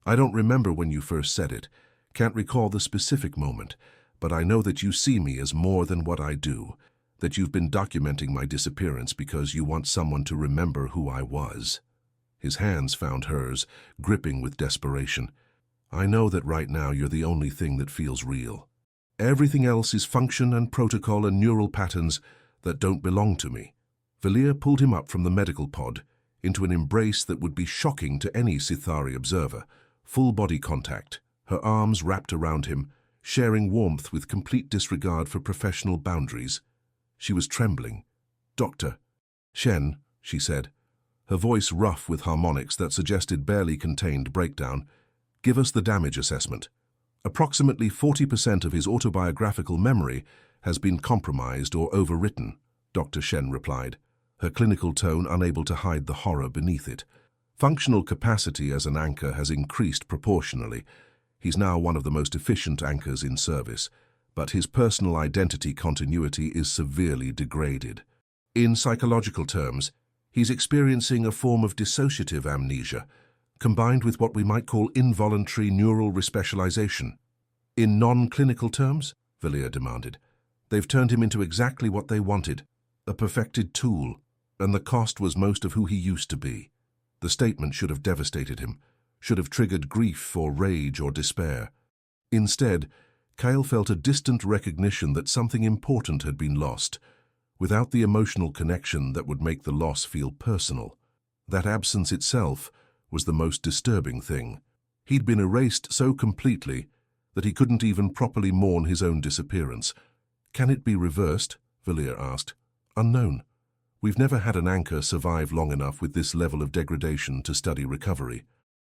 "I don't remember when you first said it, can't recall the specific moment, but I know that you see me as more than what I do, that you've been documenting my disappearance because you want someone to remember who I was." His hands found hers, gripping with desperation. "I know that right now you're the only thing that feels real. Everything else is function and protocol and neural patterns that don't belong to me." Velia pulled him up from the medical pod into an embrace that would be shocking to any Sithari observer. Full body contact, her arms wrapped around him, sharing warmth with complete disregard for professional boundaries. She was trembling. "Doctor." "Shen," she said, her voice rough with harmonics that suggested barely contained breakdown, "give us the damage assessment." "Approximately 40% of his autobiographical memory has been compromised or overwritten," Dr. Shen replied, her clinical tone unable to hide the horror beneath it. "Functional capacity as an anchor has increased proportionally. He's now one of the most efficient anchors in service, but his personal identity continuity is severely degraded. In psychological terms, he's experiencing a form of dissociative amnesia, combined with what we might call involuntary neural respecialization." "In non-clinical terms?" Velia demanded. "They've turned him into exactly what they wanted, a perfected tool, and the cost was most of who he used to be." The statement should have devastated him, should have triggered grief or rage or despair. Instead, Kyle felt a distant recognition that something important had been lost, without the emotional connection that would make the loss feel personal. That absence itself was the most disturbing thing. He'd been erased so completely that he couldn't even properly mourn his own disappearance. "Can it be reversed?" Villiers asked. "Unknown. We've never had an anchor survive long enough with this level of degradation to study recovery.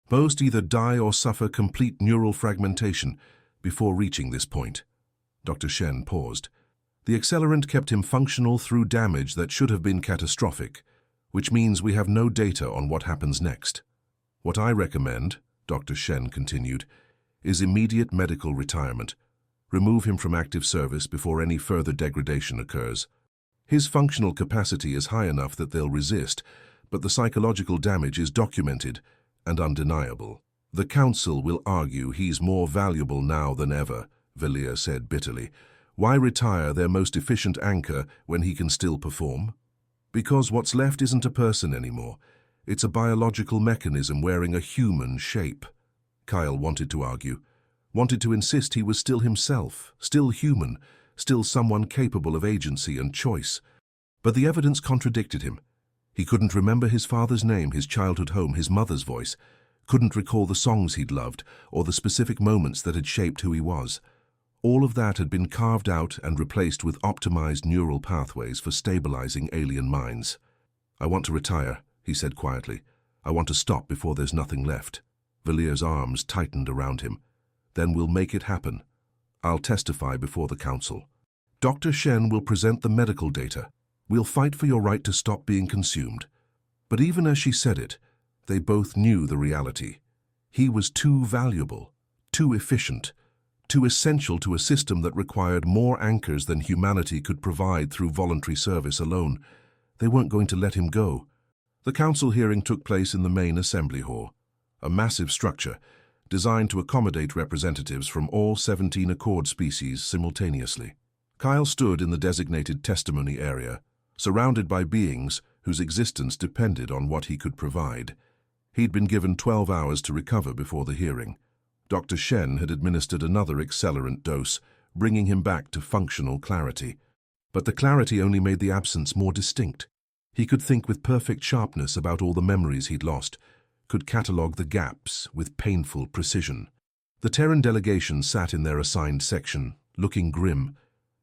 Most either die or suffer complete neural fragmentation before reaching this point." Dr. Shen paused. "The accelerant kept him functional through damage that should have been catastrophic, which means we have no data on what happens next. What I recommend," Dr. Shen continued, "is immediate medical retirement. Remove him from active service before any further degradation occurs. His functional capacity is high enough that they'll resist, but the psychological damage is documented and undeniable. The Council will argue he's more valuable now than ever," Villiers said bitterly. "Why retire their most efficient anchor when he can still perform? Because what's left isn't a person anymore. It's a biological mechanism wearing a human shape." Kyle wanted to argue, wanted to insist he was still himself, still human, still someone capable of agency and choice. But the evidence contradicted him. He couldn't remember his father's name, his childhood home, his mother's voice, couldn't recall the songs he'd loved or the specific moments that had shaped who he was. All of that had been carved out and replaced with optimized neural pathways for stabilizing alien minds. "I want to retire," he said quietly. "I want to stop before there's nothing left." Villiers' arms tightened around him. "Then we'll make it happen. I'll testify before the Council. Dr. Shen will present the medical data. We'll fight for your right to stop being consumed." But even as she said it, they both knew the reality. He was too valuable, too efficient, too essential to a system that required more anchors than humanity could provide through voluntary service alone. They weren't going to let him go. The Council hearing took place in the main assembly hall, a massive structure designed to accommodate representatives from all 17 Accord species simultaneously. Kyle stood in the designated testimony area, surrounded by beings whose existence depended on what he could provide. He'd been given 12 hours to recover before the hearing. Dr. Shen had administered another accelerant dose, bringing him back to functional clarity. But the clarity only made the absence more distinct. He could think with perfect sharpness about all the memories he'd lost, could catalogue the gaps with painful precision. The Terran delegation sat in their assigned section, looking grim.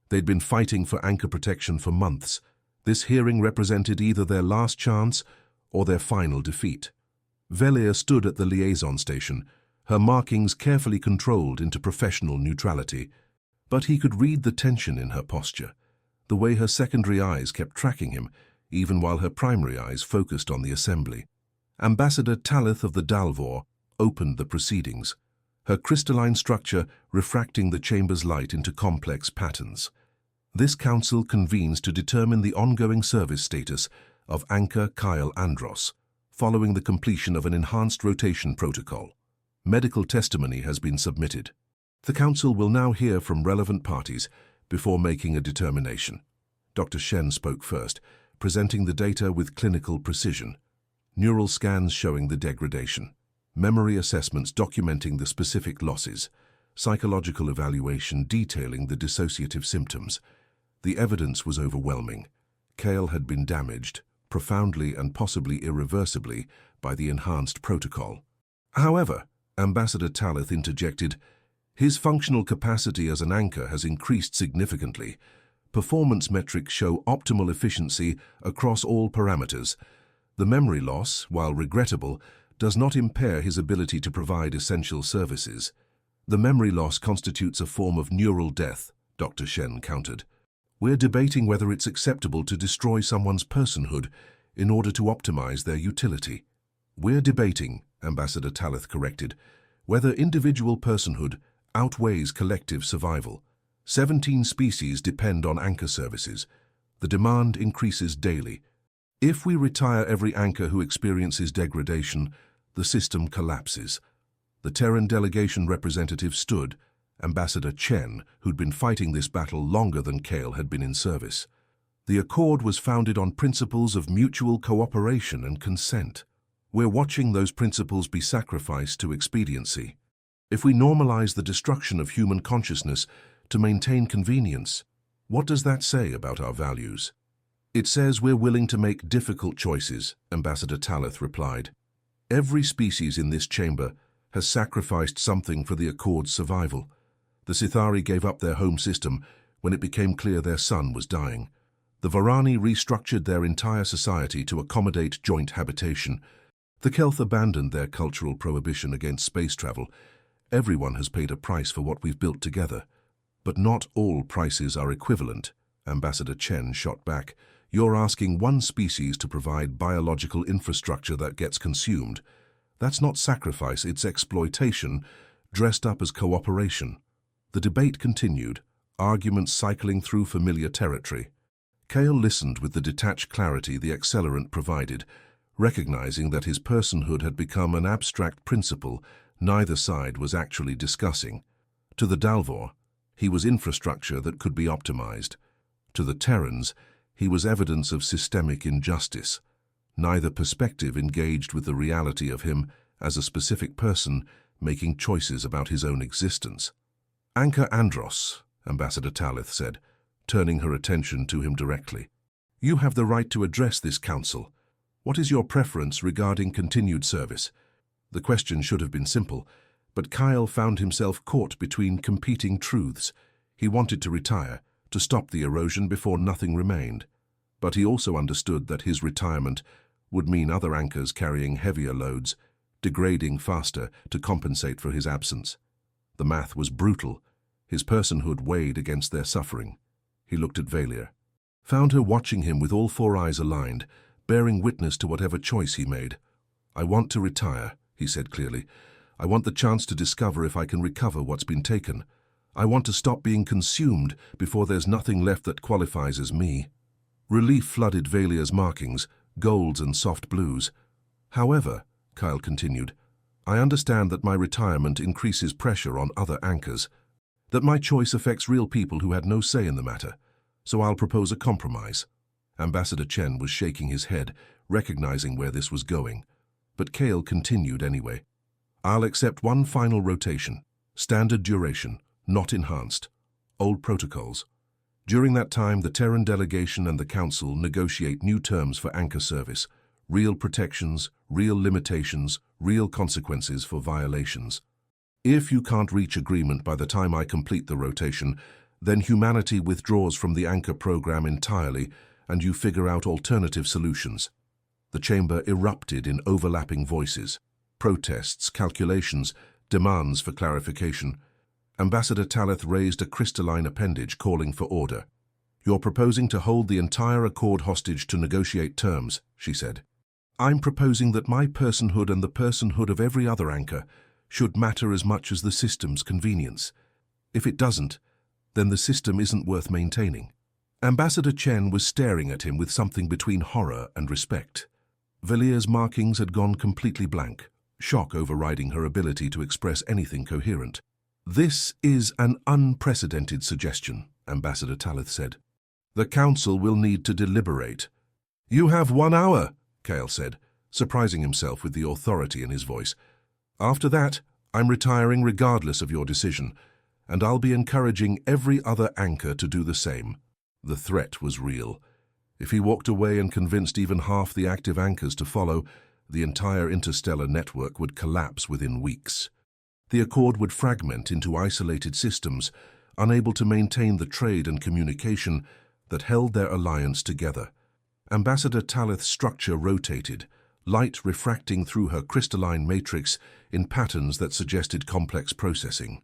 They'd been fighting for anchor protection for months. This hearing represented either their last chance or their final defeat. Villiers stood at the liaison station, her markings carefully controlled into professional neutrality. But he could read the tension in her posture, the way her secondary eyes kept tracking him, even while her primary eyes focused on the assembly. Ambassador Talith of the Dalvor opened the proceedings, her crystalline structure refracting the chamber's light into complex patterns. "This council convenes to determine the ongoing service status of Anchor Kyle Andros, following the completion of an enhanced rotation protocol. Medical testimony has been submitted. The Council will now hear from relevant parties before making a determination." Dr. Shen spoke first, presenting the data with clinical precision. Neural scans showing the degradation, memory assessments documenting the specific losses, psychological evaluation detailing the dissociative symptoms. The evidence was overwhelming. Kyle had been damaged, profoundly and possibly irreversibly, by the enhanced protocol. However, Ambassador Talith interjected, "His functional capacity as an anchor has increased significantly. Performance metrics show optimal efficiency across all parameters. The memory loss, while regrettable, does not impair his ability to provide essential services." "The memory loss constitutes a form of neural death," Dr. Shen countered. "We're debating whether it's acceptable to destroy someone's personhood in order to optimize their utility." "We're debating," Ambassador Talith corrected, "whether individual personhood outweighs collective survival. 17 species depend on anchor services. The demand increases daily. If we retire every anchor who experiences degradation, the system collapses." The Terran delegation representative stood, Ambassador Chen, who'd been fighting this battle longer than Kale had been in service. "The Accord was founded on principles of mutual cooperation and consent. We're watching those principles be sacrificed to expediency. If we normalize the destruction of human consciousness to maintain convenience, what does that say about our values?" "It says we're willing to make difficult choices," Ambassador Talith replied. "Every species in this chamber has sacrificed something for the Accord's survival. The Sithari gave up their home system when it became clear their sun was dying. The Varani restructured their entire society to accommodate joint habitation. The Kelth abandoned their cultural prohibition against space travel. Everyone has paid a price for what we've built together. But not all prices are equivalent, Ambassador Chen shot back. You're asking one species to provide biological infrastructure that gets consumed. That's not sacrifice, it's exploitation, dressed up as cooperation. The debate continued, arguments cycling through familiar territory. Kale listened with the detached clarity the accelerant provided, recognizing that his personhood had become an abstract principle neither side was actually discussing. To the Dalvor, he was infrastructure that could be optimized. To the Terrans, he was evidence of systemic injustice. Neither perspective engaged with the reality of him as a specific person making choices about his own existence. Anchor Andros, Ambassador Talith said, turning her attention to him directly. You have the right to address this council. What is your preference regarding continued service? The question should have been simple, but Kyle found himself caught between competing truths. He wanted to retire, to stop the erosion before nothing remained. But he also understood that his retirement would mean other anchors carrying heavier loads, degrading faster to compensate for his absence. The math was brutal. His personhood weighed against their suffering. He looked at Valia, found her watching him with all four eyes aligned, bearing witness to whatever choice he made. I want to retire, he said clearly. I want the chance to discover if I can recover what's been taken. I want to stop being consumed before there's nothing left that qualifies as me. Relief flooded Valia's markings, golds and soft blues. However, Kyle continued, I understand that my retirement increases pressure on other anchors, that my choice affects real people who had no say in the matter, so I'll propose a compromise. Ambassador Chen was shaking his head, recognizing where this was going. But Kale continued anyway. I'll accept one final rotation, standard duration, not enhanced, old protocols. During that time, the Terran delegation and the Council negotiate new terms for anchor service, real protections, real limitations, real consequences for violations. If you can't reach agreement by the time I complete the rotation, then humanity withdraws from the anchor program entirely and you figure out alternative solutions. The chamber erupted in overlapping voices, protests, calculations, demands for clarification. Ambassador Talith raised a crystalline appendage calling for order. You're proposing to hold the entire Accord hostage to negotiate terms, she said. I'm proposing that my personhood and the personhood of every other anchor should matter as much as the system's convenience. If it doesn't, then the system isn't worth maintaining. Ambassador Chen was staring at him with something between horror and respect. Valia's markings had gone completely blank, shock overriding her ability to express anything coherent. This is an unprecedented suggestion, Ambassador Talith said. The Council will need to deliberate. You have 1 hour, Kale said, surprising himself with the authority in his voice. After that, I'm retiring regardless of your decision, and I'll be encouraging every other anchor to do the same. The threat was real. If he walked away and convinced even half the active anchors to follow, the entire interstellar network would collapse within weeks. The Accord would fragment into isolated systems, unable to maintain the trade and communication that held their alliance together. Ambassador Talith's structure rotated, light refracting through her crystalline matrix in patterns that suggested complex processing.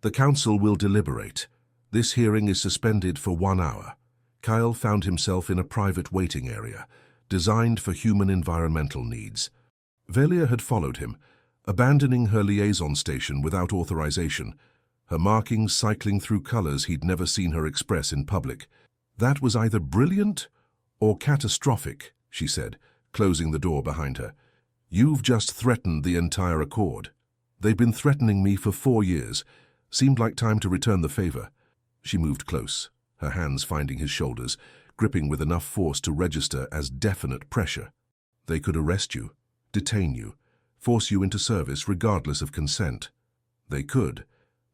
The Council will deliberate. This hearing is suspended for 1 hour. Kyle found himself in a private waiting area, designed for human environmental needs. Valia had followed him, abandoning her liaison station without authorization, her markings cycling through colors he'd never seen her express in public. That was either brilliant or catastrophic, she said, closing the door behind her. You've just threatened the entire Accord. They've been threatening me for 4 years. Seemed like time to return the favor. She moved close, her hands finding his shoulders, gripping with enough force to register as definite pressure. They could arrest you, detain you, force you into service regardless of consent. They could,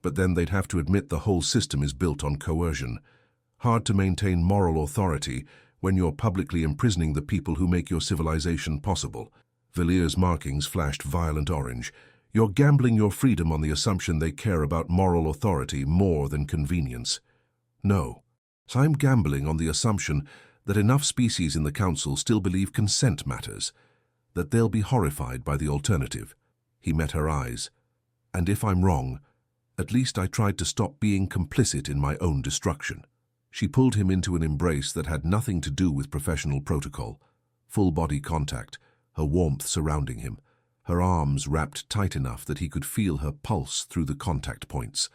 but then they'd have to admit the whole system is built on coercion. Hard to maintain moral authority when you're publicly imprisoning the people who make your civilization possible. Valia's markings flashed violent orange. You're gambling your freedom on the assumption they care about moral authority more than convenience. No, I'm gambling on the assumption that enough species in the Council still believe consent matters, that they'll be horrified by the alternative. He met her eyes. And if I'm wrong, at least I tried to stop being complicit in my own destruction. She pulled him into an embrace that had nothing to do with professional protocol. Full body contact, her warmth surrounding him, her arms wrapped tight enough that he could feel her pulse through the contact points.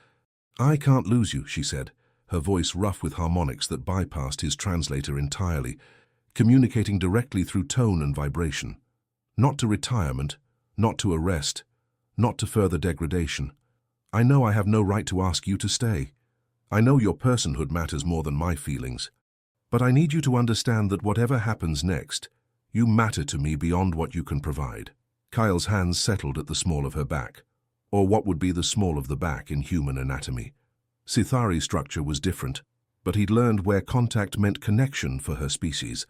"I can't lose you," she said, her voice rough with harmonics that bypassed his translator entirely, communicating directly through tone and vibration. Not to retirement, not to arrest, not to further degradation. I know I have no right to ask you to stay. I know your personhood matters more than my feelings. But I need you to understand that whatever happens next, you matter to me beyond what you can provide. Kyle's hands settled at the small of her back, or what would be the small of the back in human anatomy. Sithari's structure was different, but he'd learned where contact meant connection for her species.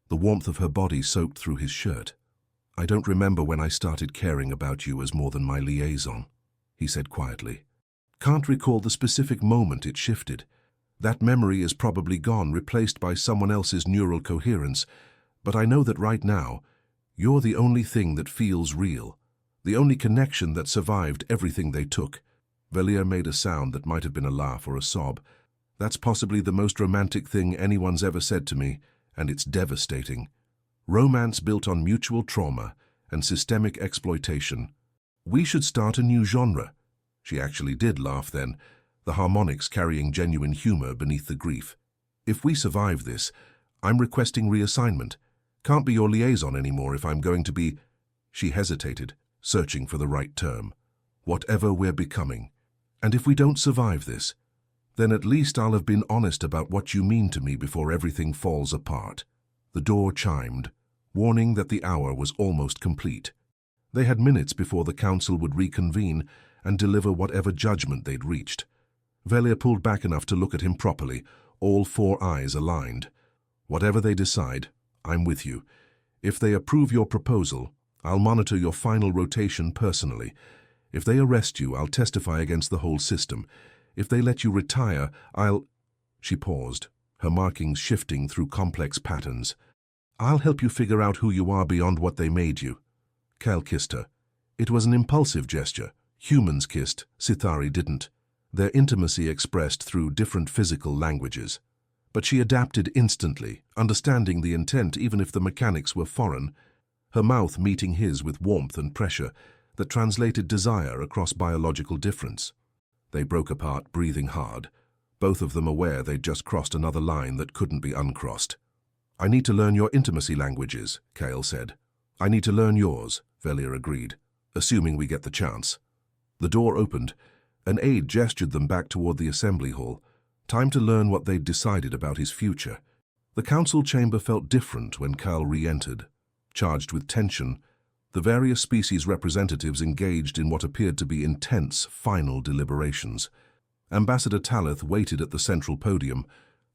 The warmth of her body soaked through his shirt. "I don't remember when I started caring about you as more than my liaison," he said quietly. "Can't recall the specific moment it shifted. That memory is probably gone, replaced by someone else's neural coherence. But I know that right now, you're the only thing that feels real, the only connection that survived everything they took." Velia made a sound that might have been a laugh or a sob. "That's possibly the most romantic thing anyone's ever said to me, and it's devastating. Romance built on mutual trauma and systemic exploitation. We should start a new genre." She actually did laugh then, the harmonics carrying genuine humor beneath the grief. "If we survive this, I'm requesting reassignment. Can't be your liaison anymore if I'm going to be—" She hesitated, searching for the right term. "Whatever we're becoming. And if we don't survive this, then at least I'll have been honest about what you mean to me before everything falls apart." The door chimed, warning that the hour was almost complete. They had minutes before the council would reconvene and deliver whatever judgment they'd reached. Velia pulled back enough to look at him properly, all four eyes aligned. "Whatever they decide, I'm with you. If they approve your proposal, I'll monitor your final rotation personally. If they arrest you, I'll testify against the whole system. If they let you retire, I'll—" She paused, her markings shifting through complex patterns. "I'll help you figure out who you are beyond what they made you." Cal kissed her. It was an impulsive gesture. Humans kissed, Sithari didn't. Their intimacy expressed through different physical languages. But she adapted instantly, understanding the intent even if the mechanics were foreign, her mouth meeting his with warmth and pressure that translated desire across biological difference. They broke apart, breathing hard, both of them aware they'd just crossed another line that couldn't be uncrossed. "I need to learn your intimacy languages," Kale said. "I need to learn yours," Velia agreed, "assuming we get the chance." The door opened. An aide gestured them back toward the assembly hall. Time to learn what they'd decided about his future. The council chamber felt different when Kyle re-entered. Charged with tension, the various species representatives engaged in what appeared to be intense, final deliberations. Ambassador Talith waited at the central podium,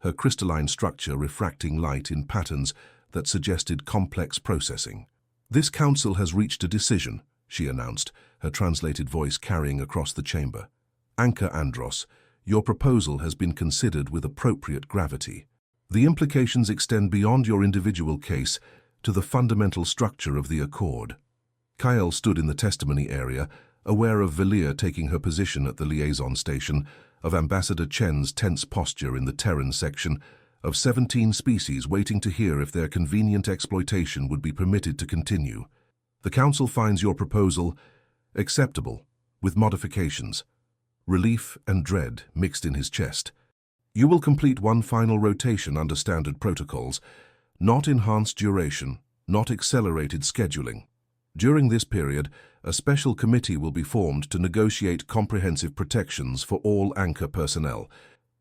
her crystalline structure refracting light in patterns that suggested complex processing. "This council has reached a decision," she announced, her translated voice carrying across the chamber. "Anchor Andros, your proposal has been considered with appropriate gravity. The implications extend beyond your individual case to the fundamental structure of the accord." Kyle stood in the testimony area, aware of Velia taking her position at the liaison station, of Ambassador Chen's tense posture in the Terran section, of 17 species waiting to hear if their convenient exploitation would be permitted to continue. "The Council finds your proposal acceptable, with modifications." Relief and dread mixed in his chest. "You will complete one final rotation under standard protocols, not enhanced duration, not accelerated scheduling. During this period, a special committee will be formed to negotiate comprehensive protections for all Anchor personnel.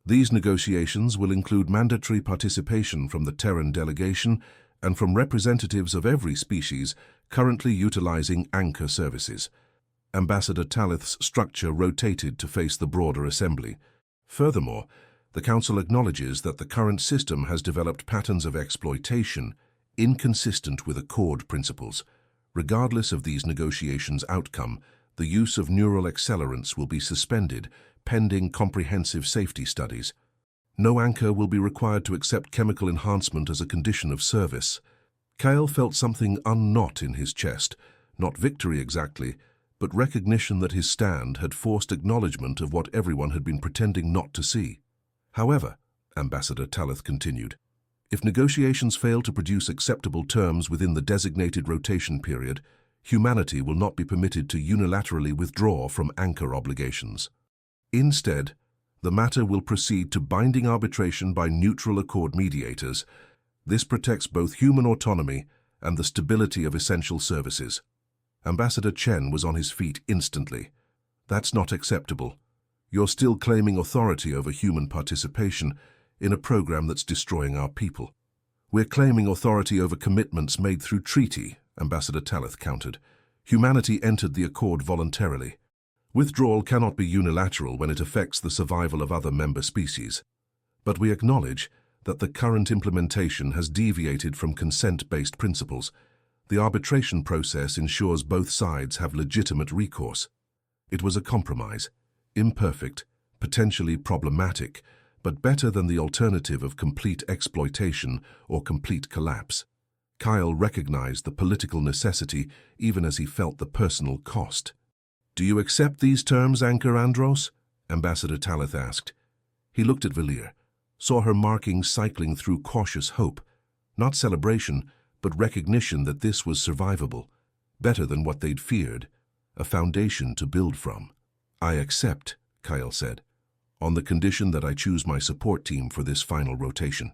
These negotiations will include mandatory participation from the Terran delegation and from representatives of every species currently utilizing Anchor services." Ambassador Talith's structure rotated to face the broader assembly. "Furthermore, the Council acknowledges that the current system has developed patterns of exploitation inconsistent with Accord principles. Regardless of these negotiations' outcome, The use of neural accelerants will be suspended, pending comprehensive safety studies. No anchor will be required to accept chemical enhancement as a condition of service. Kyle felt something unknot in his chest, not victory exactly, but recognition that his stand had forced acknowledgement of what everyone had been pretending not to see. However, Ambassador Talith continued, if negotiations fail to produce acceptable terms within the designated rotation period, humanity will not be permitted to unilaterally withdraw from anchor obligations. Instead, the matter will proceed to binding arbitration by neutral accord mediators. This protects both human autonomy and the stability of essential services. Ambassador Chen was on his feet instantly. That's not acceptable. You're still claiming authority over human participation in a program that's destroying our people. We're claiming authority over commitments made through treaty, Ambassador Talith countered. Humanity entered the accord voluntarily. Withdrawal cannot be unilateral when it affects the survival of other member species. But we acknowledge that the current implementation has deviated from consent-based principles. The arbitration process ensures both sides have legitimate recourse. It was a compromise, imperfect, potentially problematic, but better than the alternative of complete exploitation or complete collapse. Kyle recognized the political necessity even as he felt the personal cost. Do you accept these terms, Anchor Andros? Ambassador Talith asked. He looked at Velir, saw her markings cycling through cautious hope, not celebration, but recognition that this was survivable, better than what they'd feared, a foundation to build from. I accept, Kyle said, on the condition that I choose my support team for this final rotation.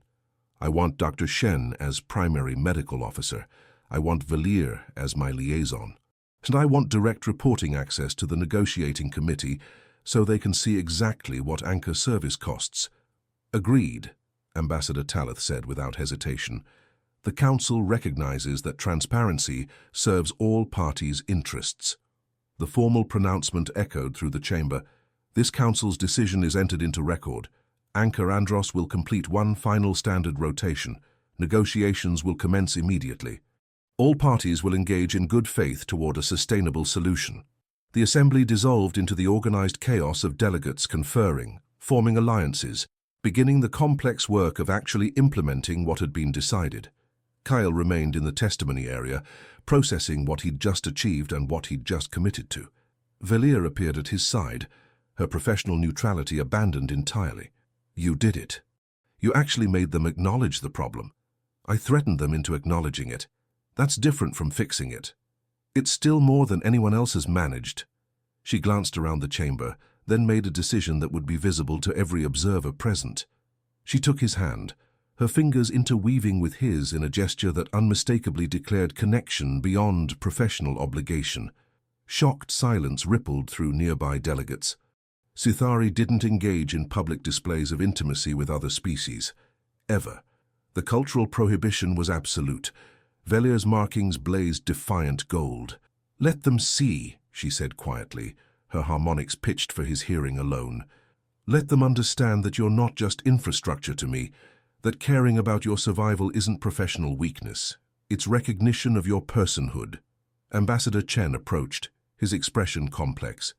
I want Dr. Shen as primary medical officer. I want Velir as my liaison. And I want direct reporting access to the negotiating committee so they can see exactly what anchor service costs. Agreed, Ambassador Talith said without hesitation. The Council recognizes that transparency serves all parties' interests. The formal pronouncement echoed through the chamber. This Council's decision is entered into record. Anchor Andros will complete one final standard rotation. Negotiations will commence immediately. All parties will engage in good faith toward a sustainable solution. The Assembly dissolved into the organized chaos of delegates conferring, forming alliances, beginning the complex work of actually implementing what had been decided. Kyle remained in the testimony area, processing what he'd just achieved and what he'd just committed to. Velir appeared at his side, her professional neutrality abandoned entirely. You did it. You actually made them acknowledge the problem. I threatened them into acknowledging it. That's different from fixing it. It's still more than anyone else has managed. She glanced around the chamber, then made a decision that would be visible to every observer present. She took his hand, her fingers interweaving with his in a gesture that unmistakably declared connection beyond professional obligation. Shocked silence rippled through nearby delegates. Sithari didn't engage in public displays of intimacy with other species. Ever. The cultural prohibition was absolute. Velir's markings blazed defiant gold. Let them see, she said quietly, her harmonics pitched for his hearing alone. Let them understand that you're not just infrastructure to me, that caring about your survival isn't professional weakness. It's recognition of your personhood. Ambassador Chen approached, his expression complex.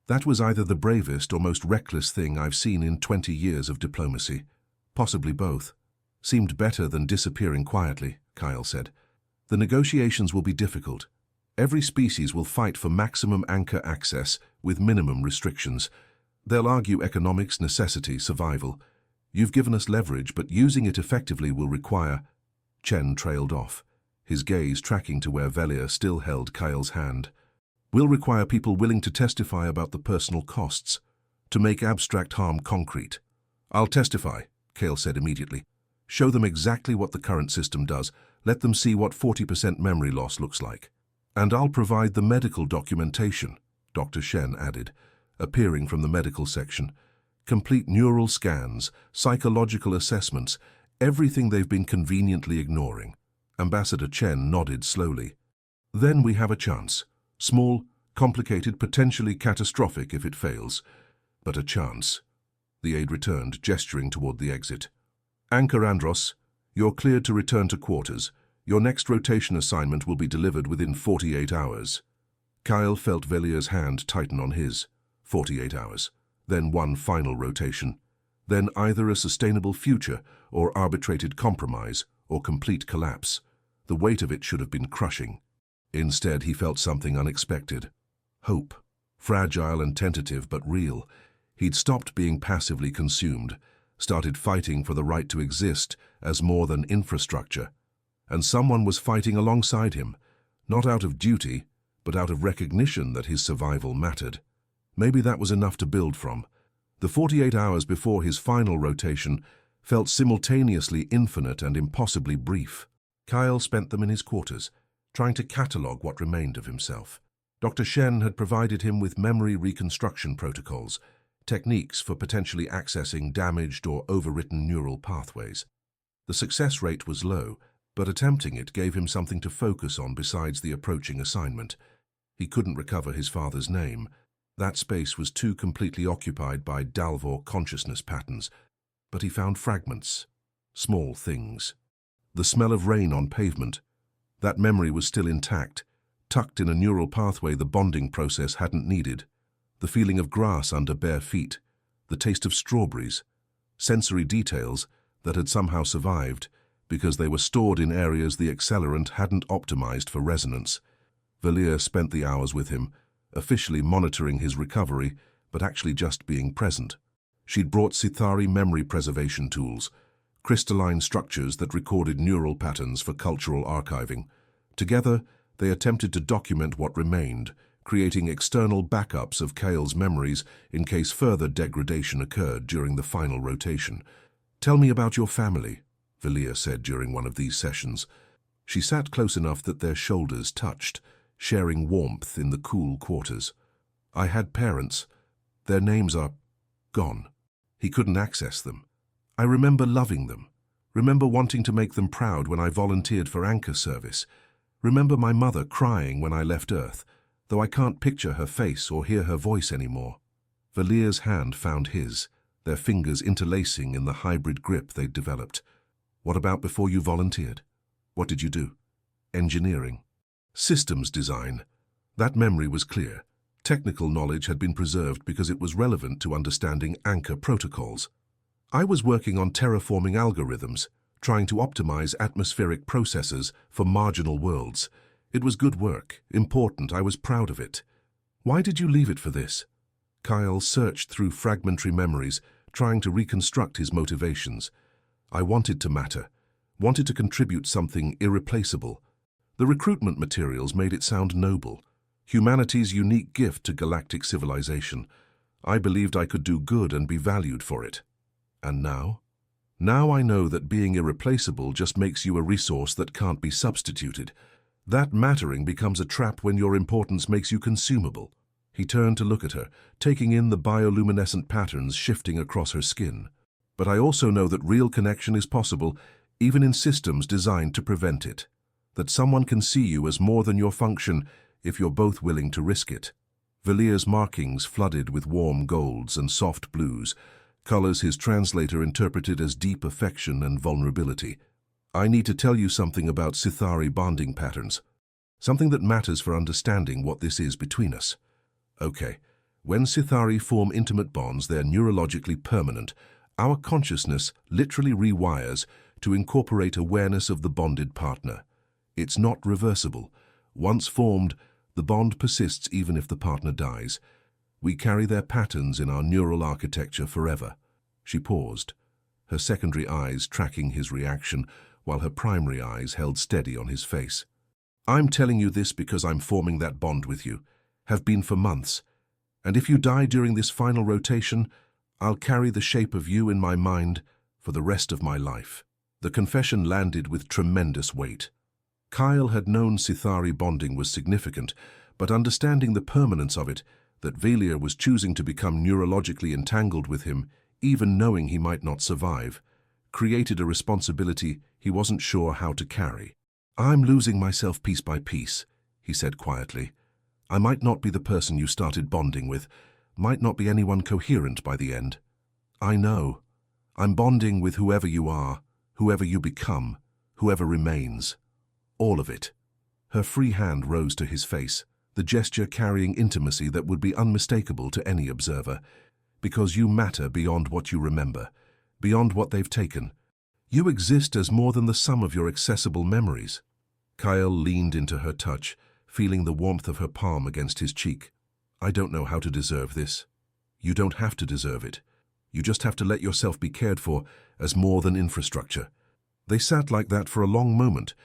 That was either the bravest or most reckless thing I've seen in 20 years of diplomacy. Possibly both. Seemed better than disappearing quietly, Kyle said. The negotiations will be difficult. Every species will fight for maximum anchor access with minimum restrictions. They'll argue economics, necessity, survival. You've given us leverage, but using it effectively will require... Chen trailed off, his gaze tracking to where Velir still held Kyle's hand. Will require people willing to testify about the personal costs, to make abstract harm concrete. I'll testify, Kyle said immediately. Show them exactly what the current system does. Let them see what 40% memory loss looks like. And I'll provide the medical documentation, Dr. Shen added, appearing from the medical section. Complete neural scans, psychological assessments, everything they've been conveniently ignoring. Ambassador Chen nodded slowly. Then we have a chance. Small, complicated, potentially catastrophic if it fails. But a chance. The aide returned, gesturing toward the exit. Anchor Andros, you're cleared to return to quarters. Your next rotation assignment will be delivered within 48 hours. Kyle felt Velia's hand tighten on his. 48 hours. Then one final rotation. Then either a sustainable future or arbitrated compromise or complete collapse. The weight of it should have been crushing. Instead, he felt something unexpected. Hope. Fragile and tentative, but real. He'd stopped being passively consumed, started fighting for the right to exist as more than infrastructure. And someone was fighting alongside him, not out of duty, but out of recognition that his survival mattered. Maybe that was enough to build from. The 48 hours before his final rotation felt simultaneously infinite and impossibly brief. Kyle spent them in his quarters, trying to catalogue what remained of himself. Dr. Shen had provided him with memory reconstruction protocols, techniques for potentially accessing damaged or overwritten neural pathways. The success rate was low, but attempting it gave him something to focus on besides the approaching assignment. He couldn't recover his father's name. That space was too completely occupied by Dalvor consciousness patterns, but he found fragments, small things. The smell of rain on pavement. That memory was still intact, tucked in a neural pathway the bonding process hadn't needed. The feeling of grass under bare feet, the taste of strawberries, sensory details that had somehow survived because they were stored in areas the accelerant hadn't optimized for resonance. Velia spent the hours with him, officially monitoring his recovery, but actually just being present. She'd brought Sithari memory preservation tools, crystalline structures that recorded neural patterns for cultural archiving. Together, they attempted to document what remained, creating external backups of Kale's memories in case further degradation occurred during the final rotation. "Tell me about your family," Velia said during one of these sessions. She sat close enough that their shoulders touched, sharing warmth in the cool quarters. "I had parents. Their names are gone. He couldn't access them. I remember loving them. Remember wanting to make them proud when I volunteered for anchor service. Remember my mother crying when I left Earth, though I can't picture her face or hear her voice anymore." Velia's hand found his, their fingers interlacing in the hybrid grip they'd developed. "What about before you volunteered? What did you do?" "Engineering. Systems design." That memory was clear. Technical knowledge had been preserved because it was relevant to understanding anchor protocols. "I was working on terraforming algorithms, trying to optimize atmospheric processes for marginal worlds. It was good work, important, I was proud of it." "Why did you leave it for this?" Kyle searched through fragmentary memories, trying to reconstruct his motivations. "I wanted to matter, wanted to contribute something irreplaceable. The recruitment materials made it sound noble, humanity's unique gift to galactic civilization. I believed I could do good and be valued for it. And now? Now I know that being irreplaceable just makes you a resource that can't be substituted. That mattering becomes a trap when your importance makes you consumable." He turned to look at her, taking in the bioluminescent patterns shifting across her skin. "But I also know that real connection is possible, even in systems designed to prevent it. That someone can see you as more than your function if you're both willing to risk it." Velia's markings flooded with warm golds and soft blues, colors his translator interpreted as deep affection and vulnerability. "I need to tell you something about Sithari bonding patterns. Something that matters for understanding what this is between us." "Okay. When Sithari form intimate bonds, they're neurologically permanent. Our consciousness literally rewires to incorporate awareness of the bonded partner. It's not reversible. Once formed, the bond persists even if the partner dies. We carry their patterns in our neural architecture forever." She paused, her secondary eyes tracking his reaction while her primary eyes held steady on his face. "I'm telling you this because I'm forming that bond with you, have been for months. And if you die during this final rotation, I'll carry the shape of you in my mind for the rest of my life." The confession landed with tremendous weight. Kyle had known Sithari bonding was significant, but understanding the permanence of it, that Velia was choosing to become neurologically entangled with him, even knowing he might not survive, created a responsibility he wasn't sure how to carry. "I'm losing myself piece by piece," he said quietly. "I might not be the person you started bonding with, might not be anyone coherent by the end. I know. I'm bonding with whoever you are, whoever you become, whoever remains. All of it." Her free hand rose to his face, the gesture carrying intimacy that would be unmistakable to any observer, because you matter beyond what you remember, beyond what they've taken. You exist as more than the sum of your accessible memories. Kyle leaned into her touch, feeling the warmth of her palm against his cheek. I don't know how to deserve this. You don't have to deserve it. You just have to let yourself be cared for as more than infrastructure. They sat like that for a long moment,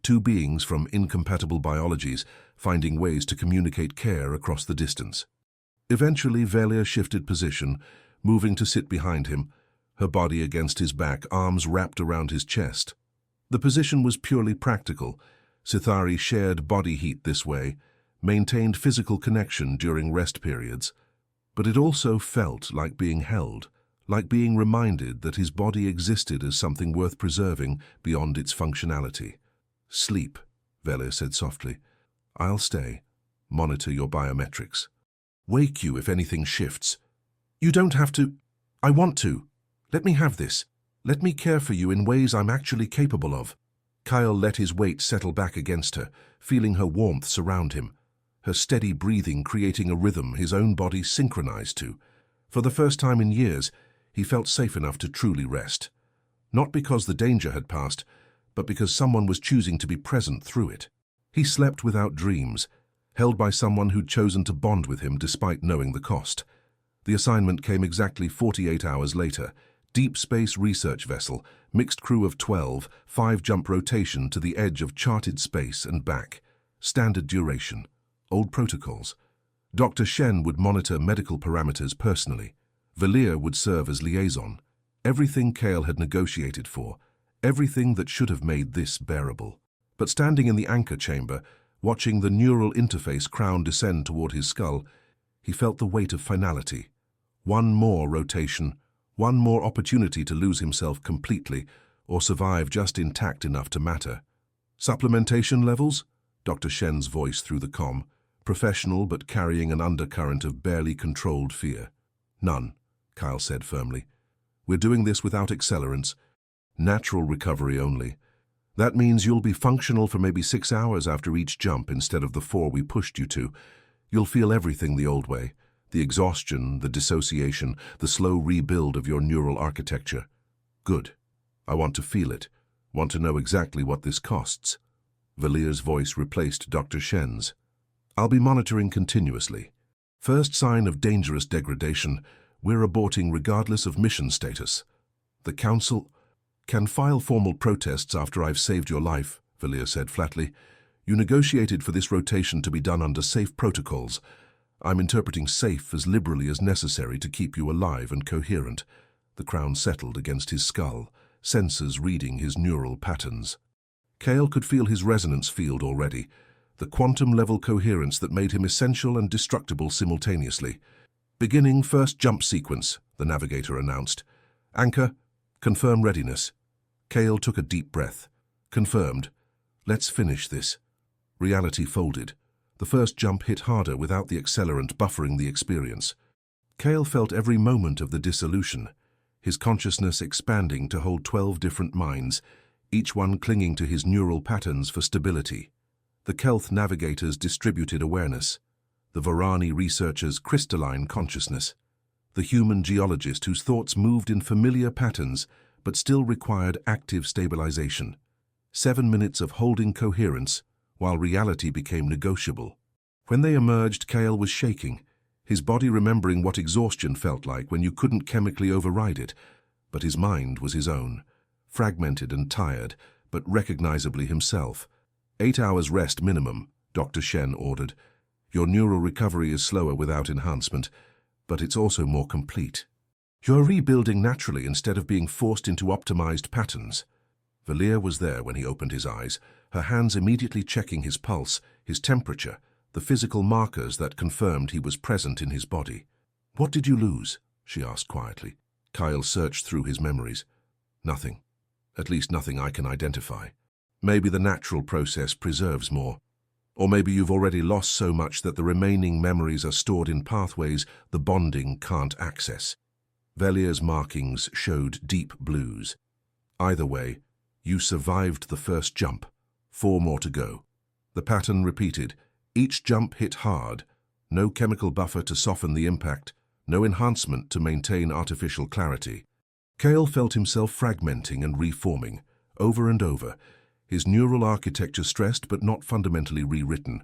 two beings from incompatible biologies finding ways to communicate care across the distance. Eventually, Velia shifted position, moving to sit behind him, her body against his back, arms wrapped around his chest. The position was purely practical. Sithari shared body heat this way, maintained physical connection during rest periods, but it also felt like being held, like being reminded that his body existed as something worth preserving beyond its functionality. Sleep, Velia said softly. I'll stay. Monitor your biometrics. Wake you if anything shifts. You don't have to. I want to. Let me have this. Let me care for you in ways I'm actually capable of. Kyle let his weight settle back against her, feeling her warmth surround him, her steady breathing creating a rhythm his own body synchronized to. For the first time in years, he felt safe enough to truly rest. Not because the danger had passed, but because someone was choosing to be present through it. He slept without dreams, held by someone who'd chosen to bond with him despite knowing the cost. The assignment came exactly 48 hours later. Deep space research vessel, mixed crew of 12, 5-jump rotation to the edge of charted space and back. Standard duration. Old protocols. Dr. Shen would monitor medical parameters personally. Velia would serve as liaison. Everything Kale had negotiated for. Everything that should have made this bearable. But standing in the anchor chamber, watching the neural interface crown descend toward his skull, he felt the weight of finality. One more rotation, one more opportunity to lose himself completely or survive just intact enough to matter. Supplementation levels? Dr. Shen's voice through the comm, professional but carrying an undercurrent of barely controlled fear. None, Kyle said firmly. We're doing this without accelerants. Natural recovery only. That means you'll be functional for maybe 6 hours after each jump instead of the 4 we pushed you to. You'll feel everything the old way. The exhaustion, the dissociation, the slow rebuild of your neural architecture. Good. I want to feel it. Want to know exactly what this costs. Valia's voice replaced Dr. Shen's. I'll be monitoring continuously. First sign of dangerous degradation, we're aborting regardless of mission status. The Council can file formal protests after I've saved your life, Velia said flatly. You negotiated for this rotation to be done under safe protocols. I'm interpreting safe as liberally as necessary to keep you alive and coherent. The crown settled against his skull, sensors reading his neural patterns. Kale could feel his resonance field already, the quantum-level coherence that made him essential and destructible simultaneously. Beginning first jump sequence, the navigator announced. Anchor, confirm readiness. Kale took a deep breath. Confirmed. Let's finish this. Reality folded. The first jump hit harder without the accelerant buffering the experience. Kale felt every moment of the dissolution, his consciousness expanding to hold 12 different minds, each one clinging to his neural patterns for stability. The Kelth navigator's distributed awareness, the Varani researcher's crystalline consciousness, the human geologist whose thoughts moved in familiar patterns but still required active stabilization. 7 minutes of holding coherence, while reality became negotiable. When they emerged, Kale was shaking, his body remembering what exhaustion felt like when you couldn't chemically override it, but his mind was his own, fragmented and tired, but recognizably himself. 8 hours rest minimum, Dr. Shen ordered. Your neural recovery is slower without enhancement, but it's also more complete. You're rebuilding naturally instead of being forced into optimized patterns. Velia was there when he opened his eyes, her hands immediately checking his pulse, his temperature, the physical markers that confirmed he was present in his body. What did you lose? She asked quietly. Kyle searched through his memories. Nothing. At least nothing I can identify. Maybe the natural process preserves more. Or maybe you've already lost so much that the remaining memories are stored in pathways the bonding can't access. Velia's markings showed deep blues. Either way, you survived the first jump. 4 more to go. The pattern repeated, Each jump hit hard, no chemical buffer to soften the impact, no enhancement to maintain artificial clarity. Kale felt himself fragmenting and reforming, over and over, his neural architecture stressed but not fundamentally rewritten.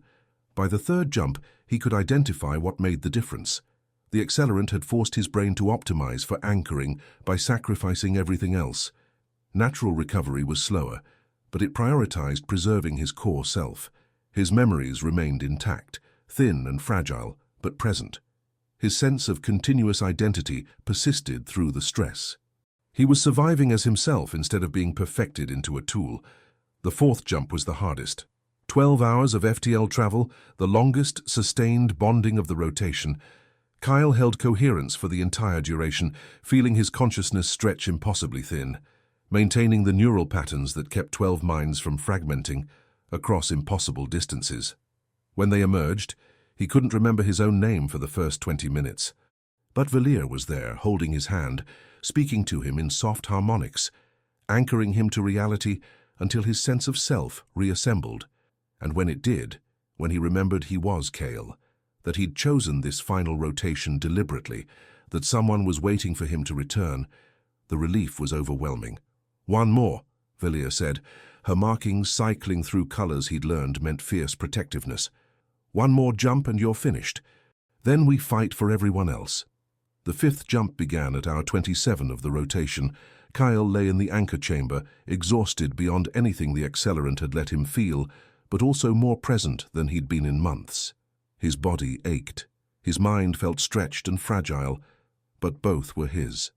By the third jump, he could identify what made the difference. The accelerant had forced his brain to optimize for anchoring by sacrificing everything else. Natural recovery was slower, but it prioritized preserving his core self. His memories remained intact, thin and fragile, but present. His sense of continuous identity persisted through the stress. He was surviving as himself instead of being perfected into a tool. The fourth jump was the hardest. 12 hours of FTL travel, the longest sustained bonding of the rotation. Kyle held coherence for the entire duration, feeling his consciousness stretch impossibly thin, maintaining the neural patterns that kept 12 minds from fragmenting across impossible distances. When they emerged, he couldn't remember his own name for the first 20 minutes. But Valir was there, holding his hand, speaking to him in soft harmonics, anchoring him to reality until his sense of self reassembled. And when it did, when he remembered he was Kale, that he'd chosen this final rotation deliberately, that someone was waiting for him to return, the relief was overwhelming. "One more," Valir said, her markings cycling through colors he'd learned meant fierce protectiveness. "One more jump and you're finished. Then we fight for everyone else." The fifth jump began at hour 27 of the rotation. Kyle lay in the anchor chamber, exhausted beyond anything the accelerant had let him feel, but also more present than he'd been in months. His body ached. His mind felt stretched and fragile, but both were his.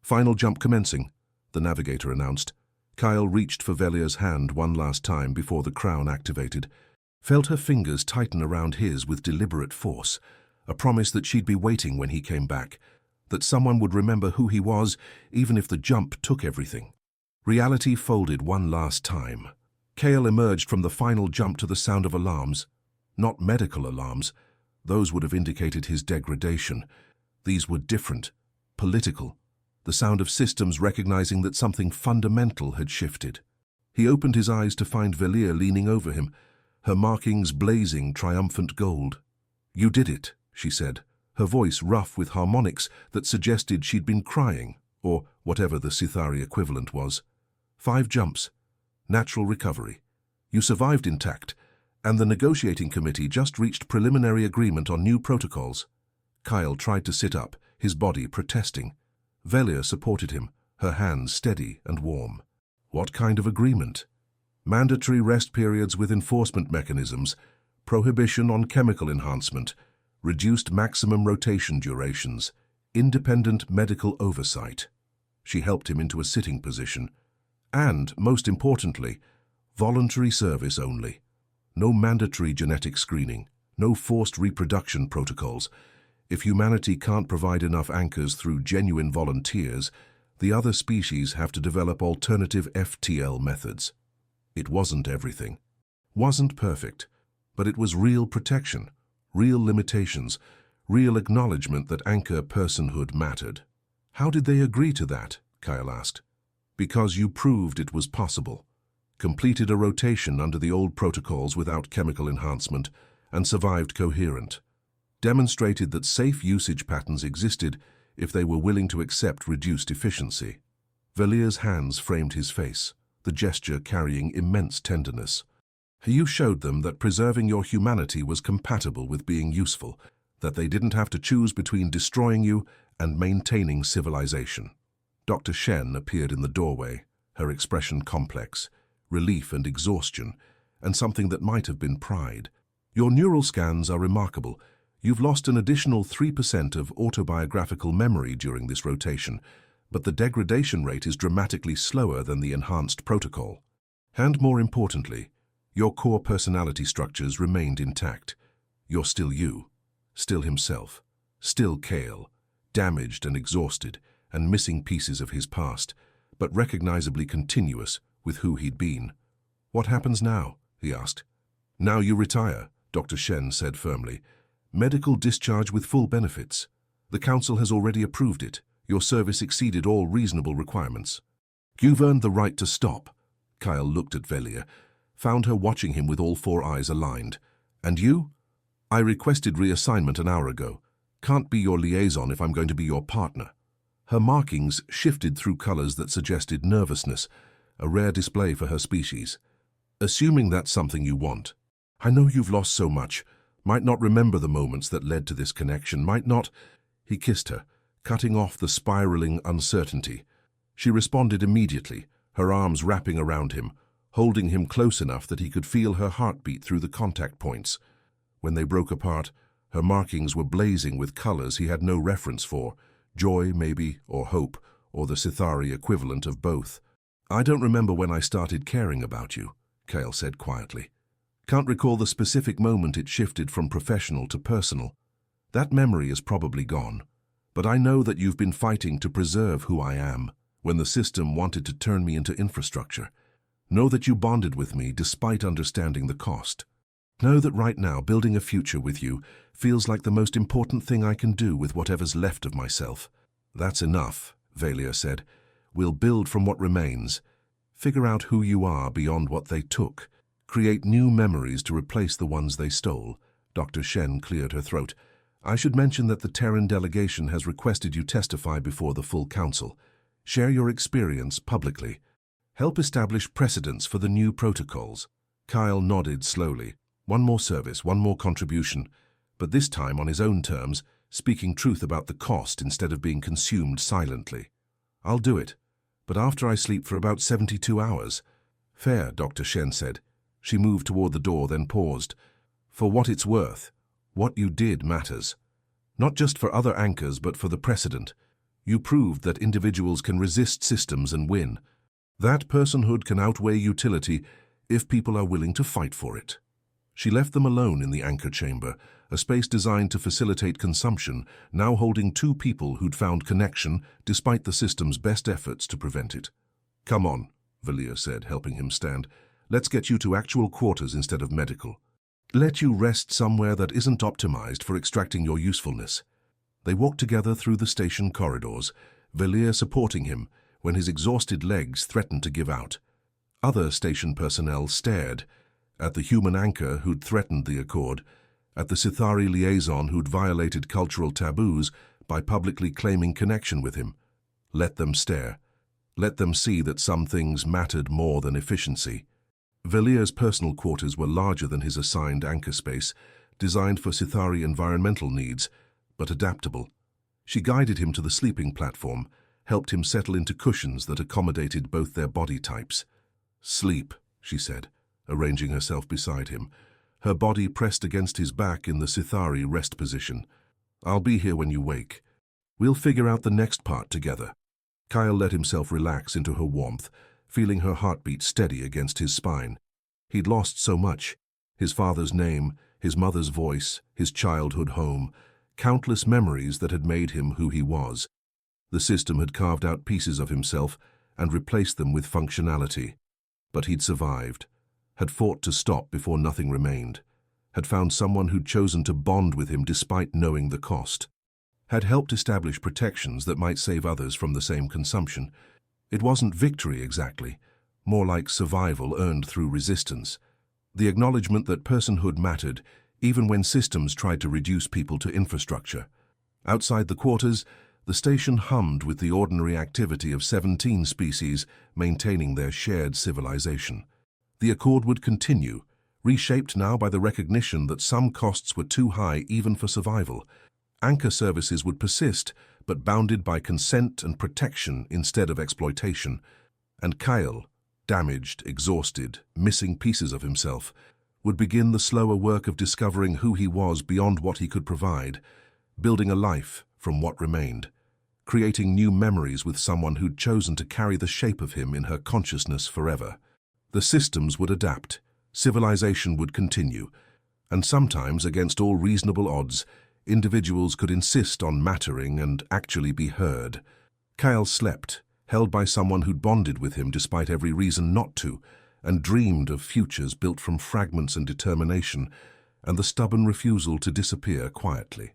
"Final jump commencing," the navigator announced. Kyle reached for Velir's hand one last time before the crown activated, felt her fingers tighten around his with deliberate force, a promise that she'd be waiting when he came back, that someone would remember who he was, even if the jump took everything. Reality folded one last time. Kale emerged from the final jump to the sound of alarms. Not medical alarms. Those would have indicated his degradation. These were different, political. The sound of systems recognizing that something fundamental had shifted. He opened his eyes to find Valir leaning over him, her markings blazing triumphant gold. "You did it," she said, her voice rough with harmonics that suggested she'd been crying, or whatever the Sithari equivalent was. 5 jumps. Natural recovery. You survived intact, and the negotiating committee just reached preliminary agreement on new protocols. Kyle tried to sit up, his body protesting. Valir supported him, her hands steady and warm. What kind of agreement? Mandatory rest periods with enforcement mechanisms, prohibition on chemical enhancement, reduced maximum rotation durations, independent medical oversight. She helped him into a sitting position. And, most importantly, voluntary service only. No mandatory genetic screening, no forced reproduction protocols. If humanity can't provide enough anchors through genuine volunteers, the other species have to develop alternative FTL methods. It wasn't everything. Wasn't perfect, but it was real protection, real limitations, real acknowledgement that anchor personhood mattered. "How did they agree to that?" Kyle asked. "Because you proved it was possible. Completed a rotation under the old protocols without chemical enhancement, and survived coherent. Demonstrated that safe usage patterns existed if they were willing to accept reduced efficiency." Valir's hands framed his face, the gesture carrying immense tenderness. "You showed them that preserving your humanity was compatible with being useful, that they didn't have to choose between destroying you and maintaining civilization." Dr. Shen appeared in the doorway, her expression complex, relief and exhaustion, and something that might have been pride. "Your neural scans are remarkable. You've lost an additional 3% of autobiographical memory during this rotation, but the degradation rate is dramatically slower than the enhanced protocol. And more importantly, your core personality structures remained intact. You're still you, still himself, still Kale, damaged and exhausted, and missing pieces of his past, but recognizably continuous with who he'd been." "What happens now?" he asked. "Now you retire," Dr. Shen said firmly. "Medical discharge with full benefits. The council has already approved it. Your service exceeded all reasonable requirements. You've earned the right to stop." Kyle looked at Valir, found her watching him with all 4 eyes aligned. "And you?" I requested reassignment an hour ago. Can't be your liaison if I'm going to be your partner. Her markings shifted through colors that suggested nervousness, a rare display for her species. Assuming that's something you want. I know you've lost so much, might not remember the moments that led to this connection, might not. He kissed her, cutting off the spiraling uncertainty. She responded immediately, her arms wrapping around him, holding him close enough that he could feel her heartbeat through the contact points. When they broke apart, her markings were blazing with colors he had no reference for, joy maybe, or hope, or the Sithari equivalent of both. I don't remember when I started caring about you, Kale said quietly. Can't recall the specific moment it shifted from professional to personal. That memory is probably gone. But I know that you've been fighting to preserve who I am when the system wanted to turn me into infrastructure. Know that you bonded with me despite understanding the cost. Know that right now building a future with you feels like the most important thing I can do with whatever's left of myself. That's enough, Valia said. We'll build from what remains. Figure out who you are beyond what they took. Create new memories to replace the ones they stole. Dr. Shen cleared her throat. I should mention that the Terran delegation has requested you testify before the full council. Share your experience publicly. Help establish precedents for the new protocols. Kyle nodded slowly. One more service, one more contribution, but this time on his own terms, speaking truth about the cost instead of being consumed silently. I'll do it, but after I sleep for about 72 hours. Fair, Dr. Shen said. She moved toward the door, then paused. For what it's worth, what you did matters. Not just for other anchors, but for the precedent. You proved that individuals can resist systems and win. That personhood can outweigh utility if people are willing to fight for it. She left them alone in the anchor chamber, a space designed to facilitate consumption, now holding two people who'd found connection despite the system's best efforts to prevent it. Come on, Valia said, helping him stand. Let's get you to actual quarters instead of medical. Let you rest somewhere that isn't optimized for extracting your usefulness. They walked together through the station corridors, Valia supporting him when his exhausted legs threatened to give out. Other station personnel stared, at the human anchor who'd threatened the accord, at the Sithari liaison who'd violated cultural taboos by publicly claiming connection with him. Let them stare. Let them see that some things mattered more than efficiency. Valia's personal quarters were larger than his assigned anchor space, designed for Sithari environmental needs, but adaptable. She guided him to the sleeping platform, helped him settle into cushions that accommodated both their body types. Sleep, she said, arranging herself beside him, her body pressed against his back in the Sithari rest position. I'll be here when you wake. We'll figure out the next part together. Kyle let himself relax into her warmth, feeling her heartbeat steady against his spine. He'd lost so much. His father's name, his mother's voice, his childhood home, countless memories that had made him who he was. The system had carved out pieces of himself and replaced them with functionality. But he'd survived, had fought to stop before nothing remained, had found someone who'd chosen to bond with him despite knowing the cost, had helped establish protections that might save others from the same consumption. It wasn't victory exactly, more like survival earned through resistance, the acknowledgement that personhood mattered even when systems tried to reduce people to infrastructure. Outside the quarters, the station hummed with the ordinary activity of 17 species maintaining their shared civilization. The accord would continue, reshaped now by the recognition that some costs were too high even for survival. Anchor services would persist, but bounded by consent and protection instead of exploitation. And Kyle, damaged, exhausted, missing pieces of himself, would begin the slower work of discovering who he was beyond what he could provide, building a life from what remained, creating new memories with someone who'd chosen to carry the shape of him in her consciousness forever. The systems would adapt, civilization would continue, and sometimes, against all reasonable odds, individuals could insist on mattering and actually be heard. Kyle slept, held by someone who'd bonded with him despite every reason not to, and dreamed of futures built from fragments and determination, and the stubborn refusal to disappear quietly.